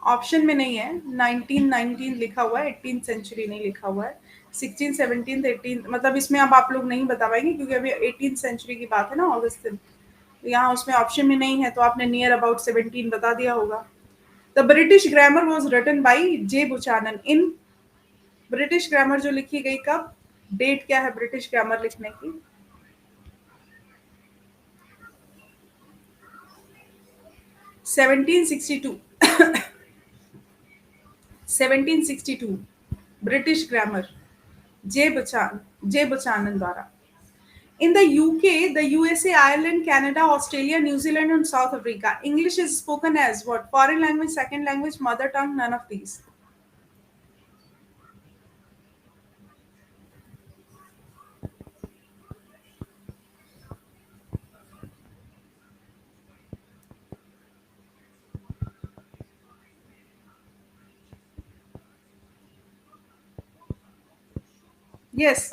[SPEAKER 1] ऑप्शन में नहीं है। 1919 लिखा हुआ है, 18th सेंचुरी नहीं लिखा हुआ है। 16, 17, 18 मतलब इसमें अब आप लोग नहीं बता पाएंगे क्योंकि अभी 18th सेंचुरी की बात है ना ऑगस्टिन, तो यहाँ उसमें ऑप्शन में नहीं है, तो आपने नियर अबाउट 17 बता दिया होगा। The British grammar was written by J Buchanan in, British grammar जो लिखी गई कब, डेट क्या है ब्रिटिश ग्रामर लिखने की। 1762। 1762 ब्रिटिश ग्रामर, जे बुचानन द्वारा। In the UK, the USA, Ireland, Canada, Australia, New Zealand, and South Africa, English is spoken as what? Foreign language, second language, mother tongue, none of these. Yes,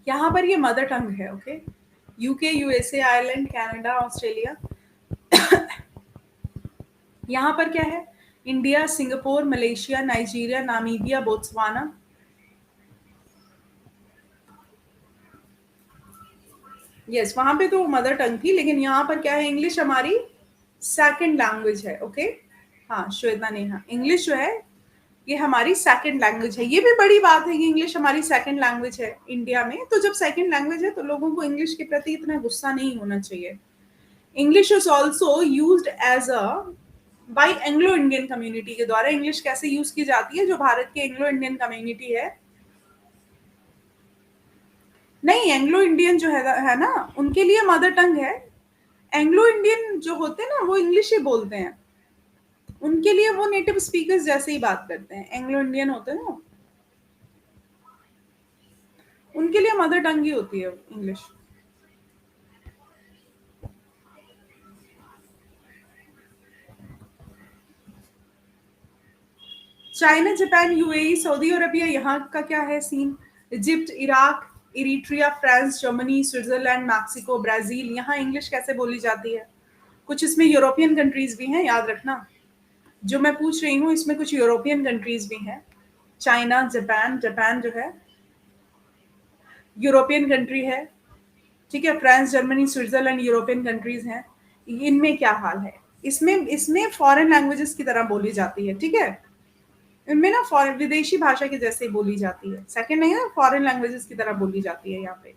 [SPEAKER 1] यहाँ पर ये मदर टंग है। Okay, UK, USA, Ireland, Canada, Australia, यहाँ पर क्या है, India, Singapore, Malaysia, Nigeria, Namibia, Botswana. Yes, वहां पे तो मदर टंग थी, लेकिन यहाँ पर क्या है, इंग्लिश हमारी सेकंड लैंग्वेज है। ओके, हाँ श्वेता नेहा, इंग्लिश जो है ये हमारी सेकंड लैंग्वेज है। ये भी बड़ी बात है कि इंग्लिश हमारी सेकंड लैंग्वेज है इंडिया में, तो जब सेकंड लैंग्वेज है तो लोगों को इंग्लिश के प्रति इतना गुस्सा नहीं होना चाहिए। English is also used as a by Anglo Indian community के द्वारा। इंग्लिश कैसे यूज की जाती है, जो भारत की एंग्लो इंडियन कम्युनिटी है, नहीं एंग्लो इंडियन जो है ना, उनके लिए मदर टंग है। एंग्लो इंडियन जो होते हैं ना वो इंग्लिश ही बोलते हैं, उनके लिए वो नेटिव स्पीकर्स जैसे ही बात करते हैं। एंग्लो इंडियन होते हैं ना, उनके लिए मदर टंग ही होती है English. China, Japan, UAE, Saudi Arabia, यहाँ का क्या है scene, Egypt, Iraq, Eritrea, France, Germany, Switzerland, Mexico, Brazil, यहाँ इंग्लिश कैसे बोली जाती है? कुछ इसमें यूरोपियन कंट्रीज भी हैं, याद रखना। जो मैं पूछ रही हूँ इसमें कुछ यूरोपियन कंट्रीज भी हैं। चाइना, जापान, जापान जो है यूरोपियन कंट्री है, ठीक है। France, Germany, Switzerland European countries हैं। इनमें क्या हाल है? इसमें इसमें फॉरेन लैंग्वेजेस की तरह बोली जाती है, ठीक है। इनमें ना फॉरेन विदेशी भाषा के जैसे ही बोली जाती है, सेकंड नहीं है, फॉरेन लैंग्वेजेस की तरह बोली जाती है यहाँ पे।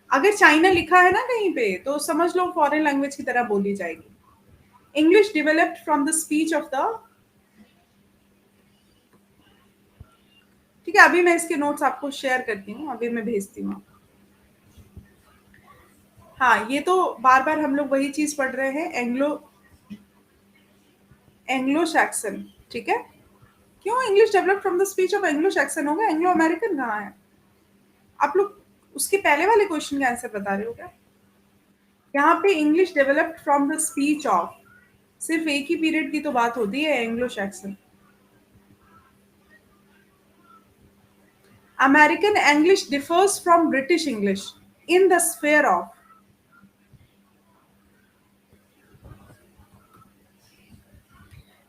[SPEAKER 1] अगर चाइना लिखा है ना कहीं पे तो समझ लो फॉरेन लैंग्वेज की तरह बोली जाएगी। English developed from the speech of the, ठीक है। अभी मैं इसके नोट्स आपको शेयर करती हूँ, अभी मैं भेजती हूँ। हाँ, ये तो बार बार हम लोग वही चीज पढ़ रहे हैं, एंग्लो एंग्लो सैक्सन, ठीक है। क्यों English develop from the speech of Anglo Saxon होगा? एंग्लो अमेरिकन कहाँ है? आप लोग उसके पहले वाले क्वेश्चन का आंसर बता रहे हो क्या? यहाँ पे English developed from the speech of, सिर्फ एक ही पीरियड की तो बात होती है, Anglo Saxon. American English differs from British English in the sphere of,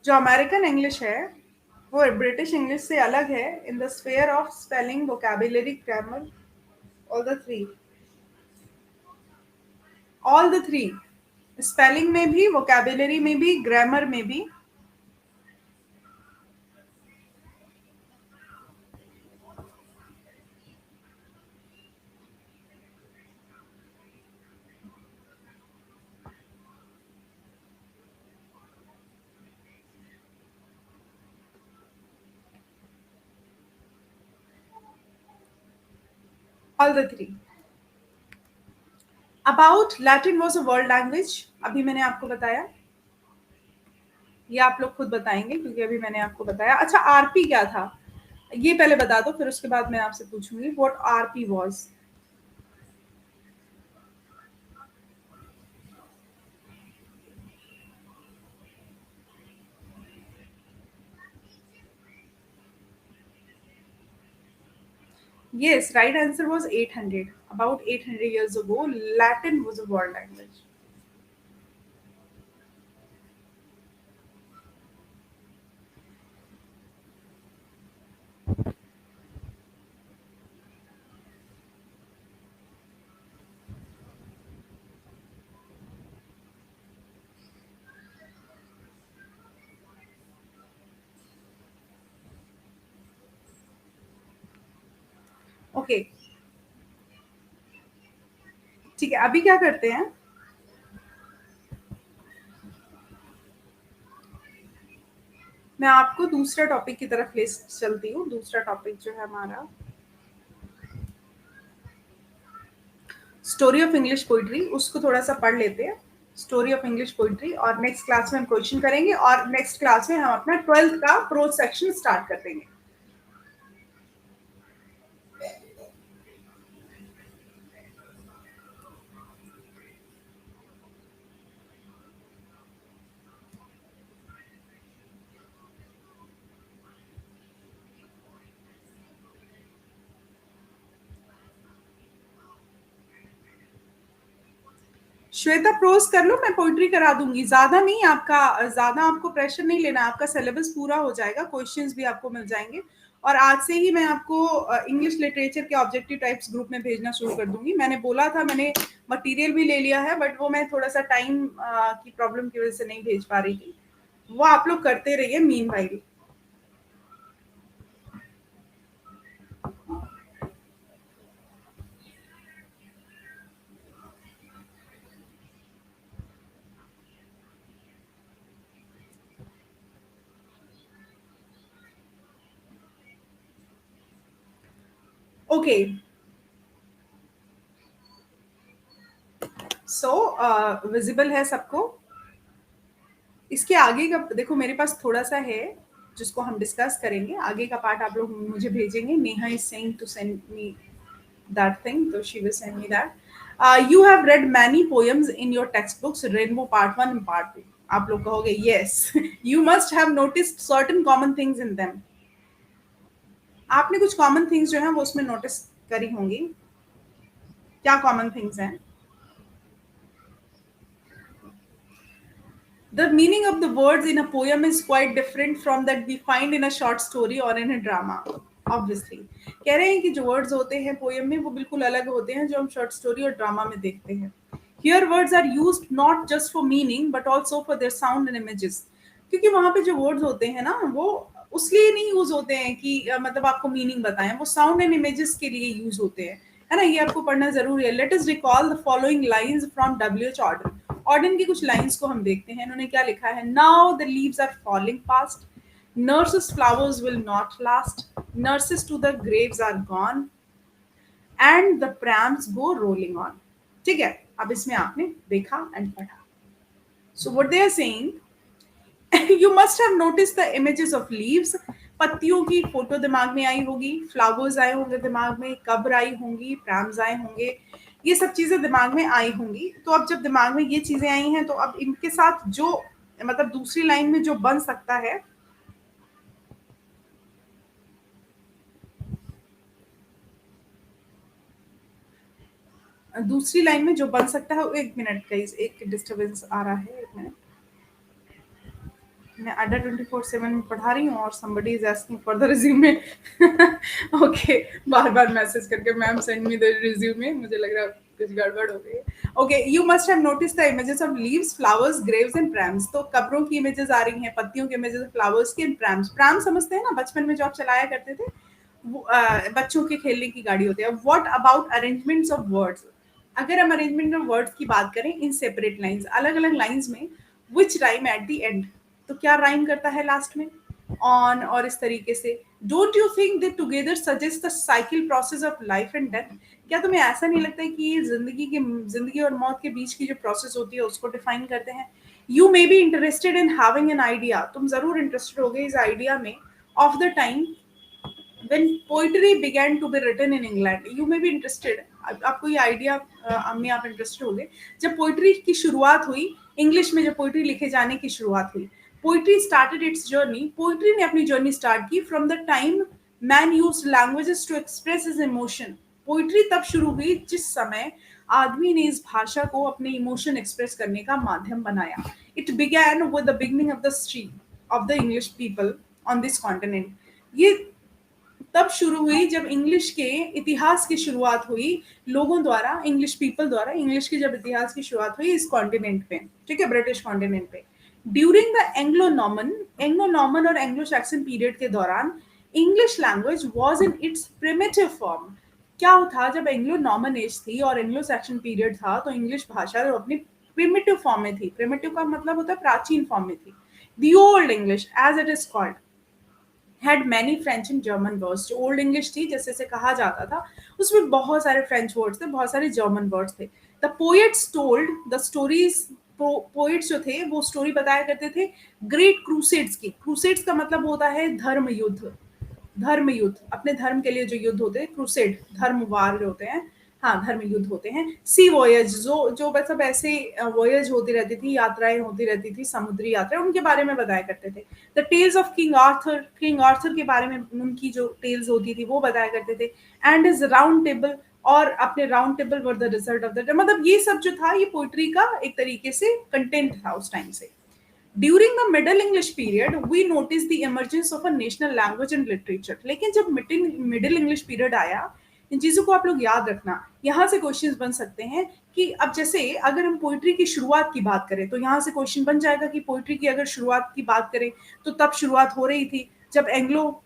[SPEAKER 1] जो अमेरिकन इंग्लिश है वो ब्रिटिश इंग्लिश से अलग है in the sphere of spelling, vocabulary, grammar, all the three. All the three, spelling में भी, वोकैबुलरी में भी, ग्रामर में भी। All the three. About Latin was a world language, अभी मैंने आपको बताया। ये आप लोग खुद बताएंगे क्योंकि अभी मैंने आपको बताया। अच्छा, आरपी क्या था ये पहले बता दो, फिर उसके बाद मैं आपसे पूछूंगी what RP was. Yes, right answer was 800. About 800 years ago, Latin was a world language. Okay, ठीक है। अभी क्या करते हैं, मैं आपको दूसरा टॉपिक की तरफ ले चलती हूँ। दूसरा टॉपिक जो है हमारा स्टोरी ऑफ इंग्लिश पोइट्री, उसको थोड़ा सा पढ़ लेते हैं। स्टोरी ऑफ इंग्लिश पोइट्री, और नेक्स्ट क्लास में हम क्वेश्चन करेंगे, और नेक्स्ट क्लास में हम अपना 12th का प्रोज सेक्शन स्टार्ट कर देंगे। श्वेता, प्रोज कर लो, मैं पोइट्री करा दूंगी। ज्यादा नहीं, आपका ज्यादा आपको प्रेशर नहीं लेना, आपका सिलेबस पूरा हो जाएगा, क्वेश्चंस भी आपको मिल जाएंगे। और आज से ही मैं आपको इंग्लिश लिटरेचर के ऑब्जेक्टिव टाइप्स ग्रुप में भेजना शुरू कर दूंगी। मैंने बोला था, मैंने मटेरियल भी ले लिया है, बट वो मैं थोड़ा सा टाइम की प्रॉब्लम की वजह से नहीं भेज पा रही थी। वो आप लोग करते रहिए मीन वाइल। ओके, सो विजिबल है सबको? इसके आगे का देखो, मेरे पास थोड़ा सा है जिसको हम डिस्कस करेंगे। आगे का पार्ट आप लोग मुझे भेजेंगे। Neha is saying to send me that thing, तो she will send me that. You have read many poems in your text books, rainbow part 1 and part 2। आप लोग कहोगे yes, you must have noticed certain common things in them. आपने कुछ कॉमन थिंग्स जो है वो उसमें नोटिस करी होंगी। क्या कॉमन थिंग्स हैं? The meaning of the words in a poem is quite different from that we find in a short story or in a drama. Obviously, कह रहे हैं कि जो words होते हैं poem में वो बिल्कुल अलग होते हैं जो हम short story और drama में देखते हैं. Here words are used not just for meaning but also for their sound and images. क्योंकि वहाँ पे जो words होते हैं ना वो उसलिए नहीं यूज होते हैं कि मतलब आपको मीनिंग बताएं, वो साउंड एंड इमेजेस के लिए यूज होते हैं, है ना? ये आपको पढ़ना जरूरी है. Let us recall the following lines from W H. Auden. Auden की कुछ लाइंस को हम देखते हैं. इन्होंने क्या लिखा है? Now the leaves are falling fast, nurses flowers will not last, nurses to the graves are gone and the prams go rolling on. ठीक है, अब इसमें आपने देखा एंड पढ़ा. So what they are saying, you must have noticed the images of leaves. पत्तियों की फोटो दिमाग में आई होगी, फ्लावर्स आए होंगे दिमाग में, कब्र आई होंगी, प्रैम्स आए होंगे, ये सब चीजें दिमाग में आई होंगी. तो अब जब दिमाग में ये चीजें आई हैं तो अब इनके साथ जो मतलब दूसरी लाइन में जो बन सकता है, दूसरी लाइन में जो बन सकता है, एक मिनट गाइस, एक डिस्टरबेंस आ रहा है, एक मिनट. मैं अड्डा 24/7 पढ़ा रही हूँ और somebody is asking for the resume. Okay, बार बार मैसेज करके ma'am send me the resume, मुझे लग रहा है कुछ गड़बड़ हो गई है. Okay, you must have notice the images of leaves, flowers, graves and prams. तो कब्रों की इमेजेस आ रही हैं, पत्तियों की इमेजेस, फ्लावर्स की एंड प्रैम्स. प्रैम समझते हैं ना, बचपन में जो आप चलाया करते थे, वो बच्चों के खेलने की गाड़ी होती है. What about arrangements of words? अगर हम अरेंजमेंट ऑफ वर्ड्स की बात करें इन सेपरेट लाइंस, अलग अलग लाइंस में, विच राइम एट द एंड, तो क्या राइम करता है लास्ट में? ऑन. और इस तरीके से don't you think they together suggest the cycle process of life and death? क्या तुम्हें ऐसा नहीं लगता है कि ये जिंदगी और मौत के बीच की जो प्रोसेस होती है उसको डिफाइन करते हैं? You may be interested in having an idea, तुम जरूर इंटरेस्टेड हो गए इस आइडिया में, of the time when poetry began to be written in England. You may be interested. आपको ये आइडिया में आप इंटरेस्टेड हो गए जब पोइट्री की शुरुआत हुई, इंग्लिश में जब पोइट्री लिखे जाने की शुरुआत हुई. Poetry started its journey, poetry ने अपनी जर्नी स्टार्ट की from the time man used languages to express his emotion. Poetry तब शुरू हुई जिस समय आदमी ने इस भाषा को अपने इमोशन एक्सप्रेस करने का माध्यम बनाया. It began with the beginning of the stream of the English people on this continent. ये तब शुरू हुई जब इंग्लिश के इतिहास की शुरुआत हुई, लोगों द्वारा, इंग्लिश पीपल द्वारा इंग्लिश की जब इतिहास की शुरुआत हुई इस कॉन्टिनेंट पे, ठीक है, ब्रिटिश कॉन्टिनेंट पे. ड्यूरिंग द एंग्लो नॉर्मन और एंग्लो सैक्सन पीरियड के दौरान English language was in its primitive form. क्या था? जब एंग्लो नॉर्मन एज थी और एंग्लो सैक्सन पीरियड था तो इंग्लिश भाषा जो अपनी प्रिमिटिव फॉर्म में थी, प्रिमिटिव का मतलब होता है प्राचीन फॉर्म में थी. The old English as it is called had many French and German words. जो ओल्ड इंग्लिश थी जैसे से कहा जाता था, उसमें बहुत सारे फ्रेंच वर्ड्स थे, बहुत सारे जर्मन वर्ड्स थे. The poets told the stories, poets जो थे वो स्टोरी बताया करते थे ग्रेट क्रूसेड्स की. क्रूसेड्स का मतलब होता है धर्म युद्ध. धर्म युद्ध, अपने धर्म के लिए जो युद्ध होते हैं, क्रूसेड धर्म वार जो होते हैं, हाँ धर्म युद्ध होते हैं. सी वॉयज, जो जो मतलब ऐसे वॉयज होती रहती थी, यात्राएं होती रहती थी, समुद्री यात्राएं, उनके बारे में बताया करते थे. The tales of King Arthur के बारे में उनकी जो टेल्स होती थी वो बताया करते थे. एंड इज राउंड टेबल, और अपने round table were the result of the, मतलब ये सब जो था ये पोइट्री का एक तरीके से कंटेंट था उस टाइम से. During the Middle English period we notice the emergence of a national language and literature. लेकिन जब मिडिल इंग्लिश पीरियड आया, इन चीजों को आप लोग याद रखना, यहाँ से क्वेश्चंस बन सकते हैं कि अब जैसे अगर हम पोइट्री की शुरुआत की बात करें तो यहाँ से क्वेश्चन बन जाएगा कि पोइट्री की अगर शुरुआत की बात करें तो तब शुरुआत हो रही थी जब Anglo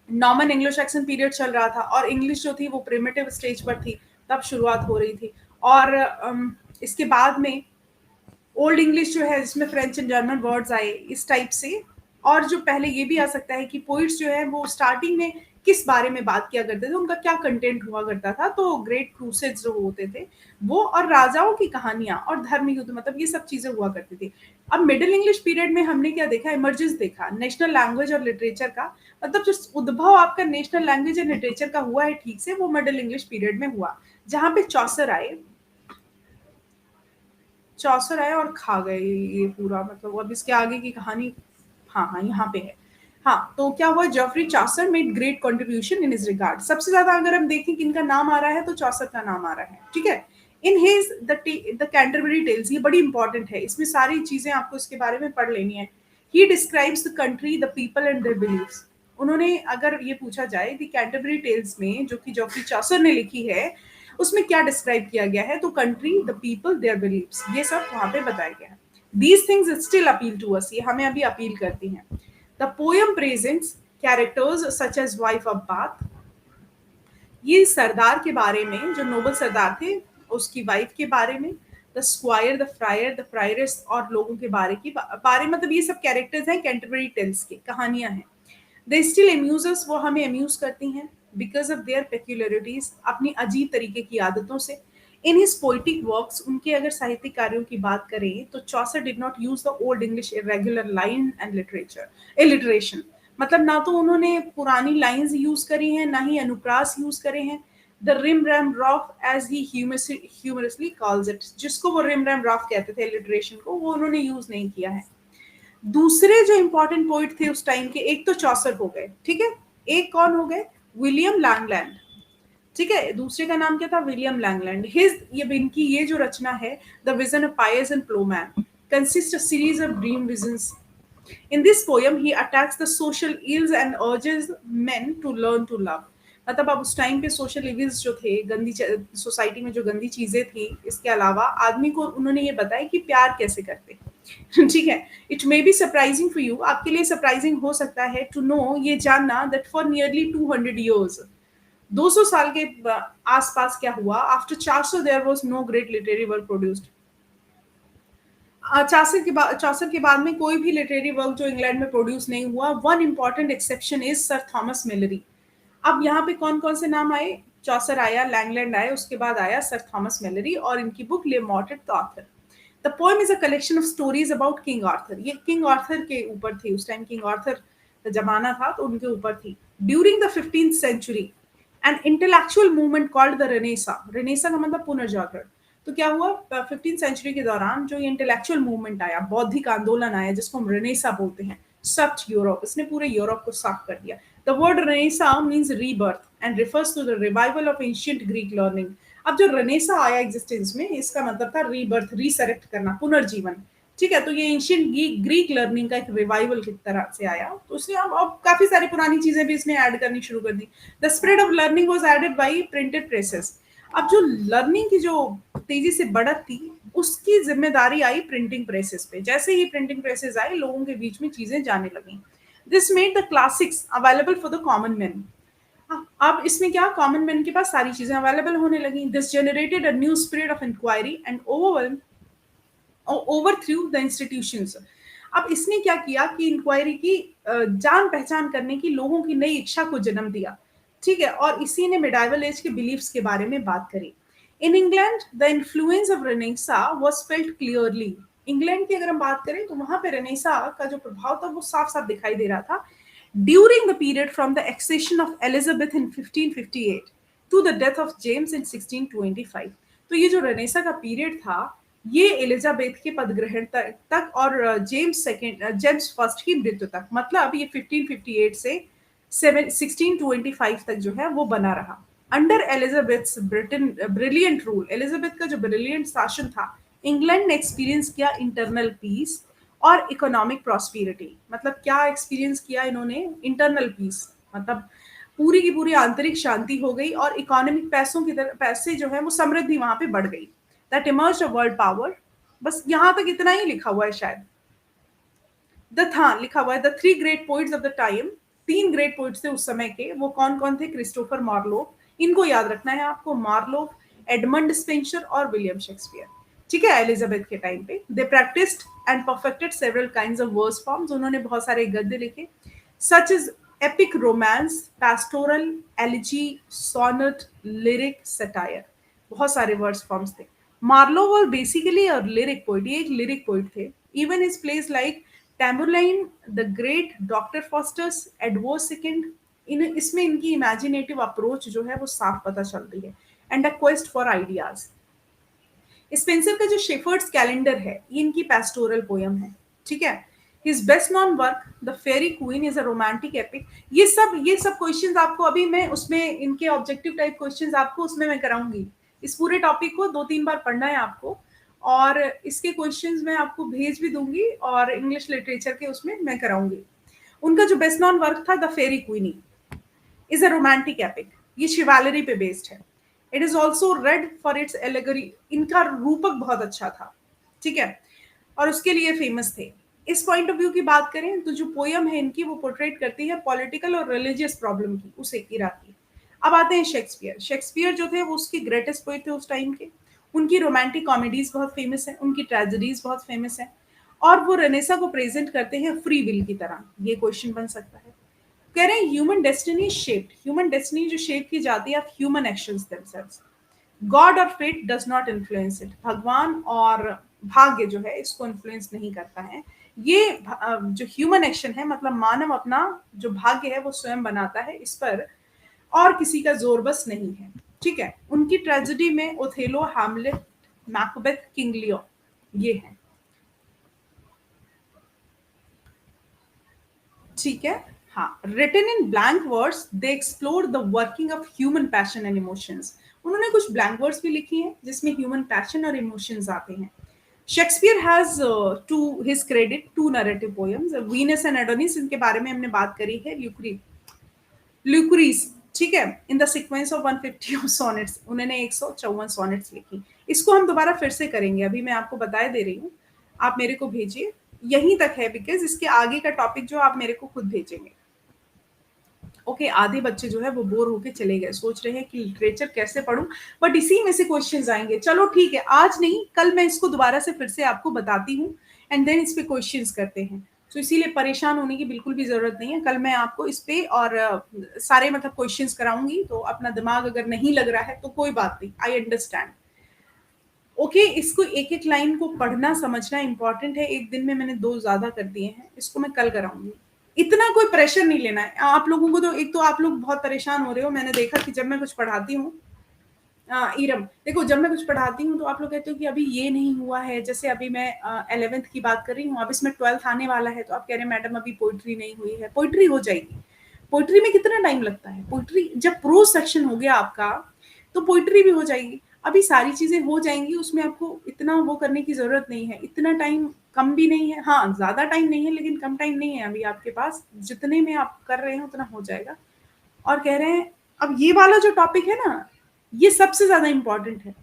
[SPEAKER 1] Norman Anglo Saxon period चल रहा था और इंग्लिश जो थी वो प्रिमिटिव स्टेज पर थी, तब शुरुआत हो रही थी. और इसके बाद में ओल्ड इंग्लिश जो है जिसमें फ्रेंच एंड जर्मन वर्ड्स आए इस टाइप से. और जो पहले ये भी आ सकता है कि पोइट्स जो है वो स्टार्टिंग में किस बारे में बात किया करते थे, उनका क्या कंटेंट हुआ करता था. तो ग्रेट क्रूसेड्स जो होते थे वो, और राजाओं की कहानियां और धर्म युद्ध, मतलब ये सब चीजें हुआ करती थी. अब मिडिल इंग्लिश पीरियड में हमने क्या देखा? इमर्जेंस देखा नेशनल लैंग्वेज और लिटरेचर का. मतलब जो उद्भव आपका नेशनल लैंग्वेज एंड लिटरेचर का हुआ है ठीक से, वो मिडिल इंग्लिश पीरियड में हुआ, जहाँ पे चौसर आए, चौसर आए और खा गए ये पूरा. मतलब अब इसके आगे की कहानी, हाँ हाँ यहाँ पे है. हाँ, तो क्या हुआ, Geoffrey Chaucer made great contribution in his regard. सबसे ज्यादा अगर हम देखें किनका नाम आ रहा है तो चॉसर का नाम आ रहा है, ठीक है। In his the Canterbury Tales, ये बड़ी इंपॉर्टेंट है, इसमें सारी चीजें आपको इसके बारे में पढ़ लेनी है। He describes the country, the people and their beliefs. उन्होंने, अगर ये पूछा जाए द कैंटरबरी टेल्स में जो कि जेफरी चॉसर ने लिखी है, उसमें क्या डिस्क्राइब किया गया है, तो country, the people, their beliefs, ये सब वहां पे बताया गया है। These things still appeal to us, ये हमें अभी अपील करती हैं। The poem presents characters such as wife of Bath। ये सरदार के बारे में, जो नोबल सरदार थे, उसकी वाइफ के बारे में, the squire, the friar, the prioress, और लोगों के बारे मतलब ये सब कैरेक्टर्स हैं कैंटरबरी टेल्स की, कहानियां हैं। दे स्टिल अम्यूज अस, वो हमें अम्यूज करती हैं, बिकॉज ऑफ देयर पेक्यूलरिटीज, अपनी अजीब तरीके की आदतों से। इन हिज पोइटिक वर्क्स, उनके अगर साहित्यिक कार्यों की बात करें तो Chaucer did not use the old English irregular line and literature alliteration. मतलब ना तो उन्होंने पुरानी लाइंस यूज करी हैं, ना ही अनुप्रास यूज करे हैं। The rim ram ruff as he humorously calls it, जिसको वो रिम रैम रॉफ कहते थे लिटरेशन को, वो उन्होंने यूज नहीं किया है। दूसरे जो इंपॉर्टेंट पोइट थे उस टाइम के, एक तो चॉसर हो गए, ठीक है, एक कौन हो गए, विलियम लैंगलैंड, ठीक है, दूसरे का नाम क्या था, विलियम लैंगलैंड। हिज, ये इनकी ये जो रचना है, the vision of Piers and Plowman, consist of series of dream visions. In this poem, he attacks the social ills and urges men to learn to love। मतलब अब उस टाइम पे सोशल इविल्स जो थे, गंदी सोसाइटी में जो गंदी चीजें थी, इसके अलावा आदमी को उन्होंने ये बताया कि प्यार कैसे करते हैं। ठीक है, it may B surprising for you, आपके लिए सरप्राइजिंग हो सकता है टू नो, ये जानना, दैट फॉर नियरली 200 ईयर्स, 200 साल के आसपास क्या हुआ, after Chaucer there was no great literary work produced. Chaucer के बाद में कोई भी लिटरेरी वर्क जो इंग्लैंड में प्रोड्यूस नहीं हुआ। One important exception is sir Thomas Malory. अब यहाँ पे कौन कौन से नाम आए, चौसर आया, लैंगलैंड आया, उसके बाद आया सर थॉमस मिलरी और इनकी book Le Morte d'Arthur. The poem is a collection of stories about king Arthur. ये किंग आर्थर के ऊपर थी, उस टाइम किंग आर्थर का जमाना था तो उनके ऊपर थी। During the 15th century an intellectual movement called the Renaissance, Renaissance का मतलब पुनर्जागरण। तो क्या हुआ, 15th सेंचुरी के दौरान जो ये इंटेलेक्चुअल मूवमेंट आया, बौद्धिक आंदोलन आया, जिसको हम रेनेसा बोलते हैं, सख्त यूरोप, इसने पूरे यूरोप को साफ कर दिया। The word Renaissance means rebirth and refers to the revival of ancient Greek learning. अब जो रेनेसा आया एग्जिस्टेंस में, इसका मतलब था रीबर्थ, रीसरेक्ट करना, पुनर्जीवन, ठीक है। तो ये एंशिएंट ग्रीक लर्निंग का एक रिवाइवल की तरह से आया, तो उसने अब काफी सारी पुरानी चीजें भी इसने ऐड करनी शुरू कर दी। The spread of learning was aided by printed presses. अब जो लर्निंग की जो तेजी से बढ़त थी, उसकी जिम्मेदारी आई प्रिंटिंग प्रेसेस पे। जैसे ही प्रिंटिंग प्रेसेस आए, लोगों के बीच में चीजें जाने लगी। This made the classics available for the common man. अब इसमें क्या, कॉमन मैन के पास सारी चीजें अवेलेबल होने लगी। This generated a new spirit of inquiry and overthrew the institutions. अब इसने क्या किया कि इंक्वायरी की, जान पहचान करने की, लोगों की नई इच्छा को जन्म दिया, ठीक है। और इसी ने मिडाइवल एज के बिलीफ्स के बारे में बात करी। In England the influence of Renaissance was felt clearly. England की अगर हम बात करें तो वहां पे रेनेसा का जो प्रभाव था वो साफ साफ दिखाई दे रहा था। During the period from the accession of Elizabeth in 1558 to the death of James in 1625। तो ये जो रेनेसा का पीरियड था, ये एलिजाबेथ के पदग्रहण तक और जेम्स फर्स्ट की मृत्यु तक, मतलब ये 1558 से 1625 तक जो है वो बना रहा। Under Elizabeth's brilliant rule, Elizabeth का जो ब्रिलियंट शासन था, इंग्लैंड ने एक्सपीरियंस किया इंटरनल पीस और इकोनॉमिक प्रॉस्पेरिटी। मतलब क्या एक्सपीरियंस किया इन्होंने, इंटरनल पीस, मतलब पूरी की पूरी आंतरिक शांति हो गई और इकोनॉमिक पैसों की तरह, पैसे जो है वो समृद्धि वहां पे बढ़ गई। That emerged a world power. बस यहां तक इतना ही लिखा हुआ है शायद। द था लिखा हुआ है the three great poets of the time. तीन ग्रेट पोइट्स थे उस समय के, वो कौन कौन थे, क्रिस्टोफर मार्लो, इनको याद रखना है आपको, मार्लो, एडमंड स्पेंसर और विलियम शेक्सपियर, ठीक है। एलिजाबेथ के टाइम पे they practised and perfected several kinds of verse forms. उन्होंने बहुत सारे गद्य लिखे, such is epic romance, pastoral, elegy, sonnet, lyric, satire, बहुत सारे वर्स फॉर्म्स थे। Marlowe was basically a lyric poet, ये एक लिरिक पोइट थे। Even his plays like Tamburlaine, the Great, Doctor Faustus, Edward second, in इसमें इनकी इमेजिनेटिव अप्रोच जो है वो साफ पता चल रही है। And a quest for ideas. Spencer का जो शेफर्ड्स कैलेंडर है, ये इनकी पेस्टोरल पोयम है, ठीक है। His best known work the Faerie Queene is a romantic epic. ये सब क्वेश्चंस आपको अभी मैं उसमें इनके ऑब्जेक्टिव टाइप क्वेश्चंस आपको उसमें मैं कराऊंगी। इस पूरे टॉपिक को 2-3 बार पढ़ना है आपको, और इसके क्वेश्चंस मैं आपको भेज भी दूंगी, और इंग्लिश लिटरेचर के उसमें मैं कराऊंगी। उनका जो बेस्ट नॉन वर्क था the Faerie Queene is a romantic epic. ये शिवालरी पे बेस्ड है। It is also read for its allegory. इनका रूपक बहुत अच्छा था, ठीक है, और उसके लिए फेमस थे। इस पॉइंट ऑफ व्यू की बात करें तो जो पोयम है इनकी वो पोर्ट्रेट करती है पॉलिटिकल और रिलीजियस प्रॉब्लम की, उस एक इरा की। अब आते हैं शेक्सपियर। शेक्सपियर जो थे वो उसके ग्रेटेस्ट पोइट थे उस टाइम के। उनकी रोमांटिक कॉमेडीज बहुत फेमस है, उनकी ट्रेजेडीज बहुत फेमस है, और वो रेनेसा को प्रेजेंट करते हैं फ्री विल की तरह। ये क्वेश्चन बन सकता है। कह रहे हैं human destiny shaped, human destiny जो शेप की जाती है of human actions themselves, God और fate does not influence it. भगवान और भाग्य जो है इसको इन्फ्लुएंस नहीं करता है। ये जो ह्यूमन एक्शन है, मतलब मानव अपना जो भाग्य है वो स्वयं बनाता है, इस पर और किसी का जोर बस नहीं है। ठीक है, उनकी ट्रेजेडी में Othello, Hamlet, Macbeth, King Lear ये है। ठीक है। हाँ, written in blank words they explore the working of human passion and emotions. उन्होंने कुछ ब्लैंक वर्ड्स भी लिखी हैं जिसमें ह्यूमन पैशन और इमोशंस आते हैं। Shakespeare has to his credit two narrative poems, Venus and Adonis इनके बारे में हमने बात करी है। ल्यूक्रीज, ठीक है, in the sequence of 150 of sonnets, उन्होंने 154 सॉनेट्स लिखी। इसको हम दोबारा फिर से करेंगे, अभी मैं आपको बताए दे रही हूँ, आप मेरे को भेजिए। यहीं तक है, बिकॉज इसके आगे का टॉपिक जो आप मेरे को खुद भेजेंगे। ओके, आधे बच्चे जो है वो बोर होके चले गए, सोच रहे हैं कि लिटरेचर कैसे पढूं, बट इसी में से क्वेश्चंस आएंगे। चलो ठीक है, आज नहीं कल मैं इसको दोबारा से फिर से आपको बताती हूँ, एंड देन इस पे क्वेश्चंस करते हैं। तो इसीलिए परेशान होने की बिल्कुल भी जरूरत नहीं है। कल मैं आपको इस पे और सारे मतलब क्वेश्चंस कराऊंगी, तो अपना दिमाग अगर नहीं लग रहा है तो कोई बात नहीं, आई अंडरस्टैंड। ओके, इसको एक एक लाइन को पढ़ना समझना इंपॉर्टेंट है। एक दिन में मैंने 2 ज्यादा कर दिए हैं, इसको मैं कल कराऊंगी। इतना कोई प्रेशर नहीं लेना है आप लोगों को। तो एक तो आप लोग बहुत परेशान हो रहे हो, मैंने देखा कि जब मैं कुछ पढ़ाती हूँ, इरम देखो, जब मैं कुछ पढ़ाती हूँ तो आप लोग कहते हो कि अभी ये नहीं हुआ है। जैसे अभी मैं 11th की बात कर रही हूँ, अब इसमें 12th आने वाला है, तो आप कह रहे हैं मैडम अभी पोइट्री नहीं हुई है। पोइट्री हो जाएगी। पोइट्री में कितना टाइम लगता है? पोइट्री जब प्रोज सेक्शन हो गया आपका, तो पोइट्री भी हो जाएगी। अभी सारी चीजें हो जाएंगी, उसमें आपको इतना वो करने की जरूरत नहीं है। इतना टाइम कम भी नहीं है, हाँ ज्यादा टाइम नहीं है लेकिन कम टाइम नहीं है अभी आपके पास। जितने में आप कर रहे हैं उतना हो जाएगा। और कह रहे हैं अब ये वाला जो टॉपिक है ना, ये सबसे ज्यादा इंपॉर्टेंट है।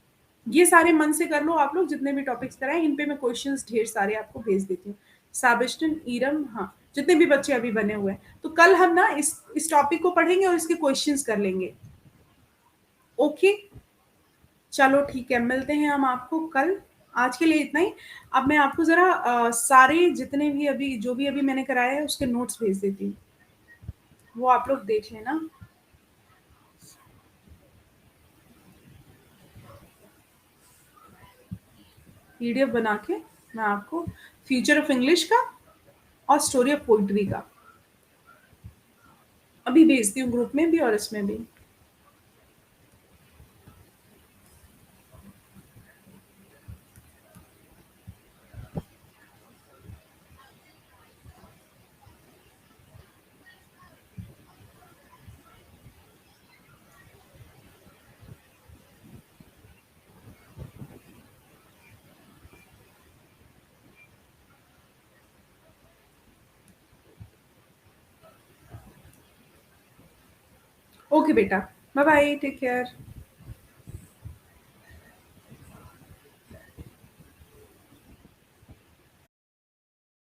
[SPEAKER 1] ये सारे मन से कर लो आप लोग, जितने भी टॉपिक्स कराएं इन पे मैं क्वेश्चंस ढेर सारे आपको भेज देती हूँ। साबिस्टन, ईरम, हाँ जितने भी बच्चे अभी बने हुए हैं, तो कल हम ना इस टॉपिक को पढ़ेंगे और इसके क्वेश्चंस कर लेंगे। ओके, चलो ठीक है, मिलते हैं हम आपको कल। आज के लिए इतना ही। अब मैं आपको जरा सारे जितने भी अभी जो भी अभी मैंने कराया है उसके नोट्स भेज देती हूँ, वो आप लोग देख लेना। पीडीएफ बना के मैं आपको फ्यूचर ऑफ इंग्लिश का और स्टोरी ऑफ पोइट्री का अभी भेजती हूँ, ग्रुप में भी और इसमें भी। ओके बेटा, बाय बाय, टेक केयर।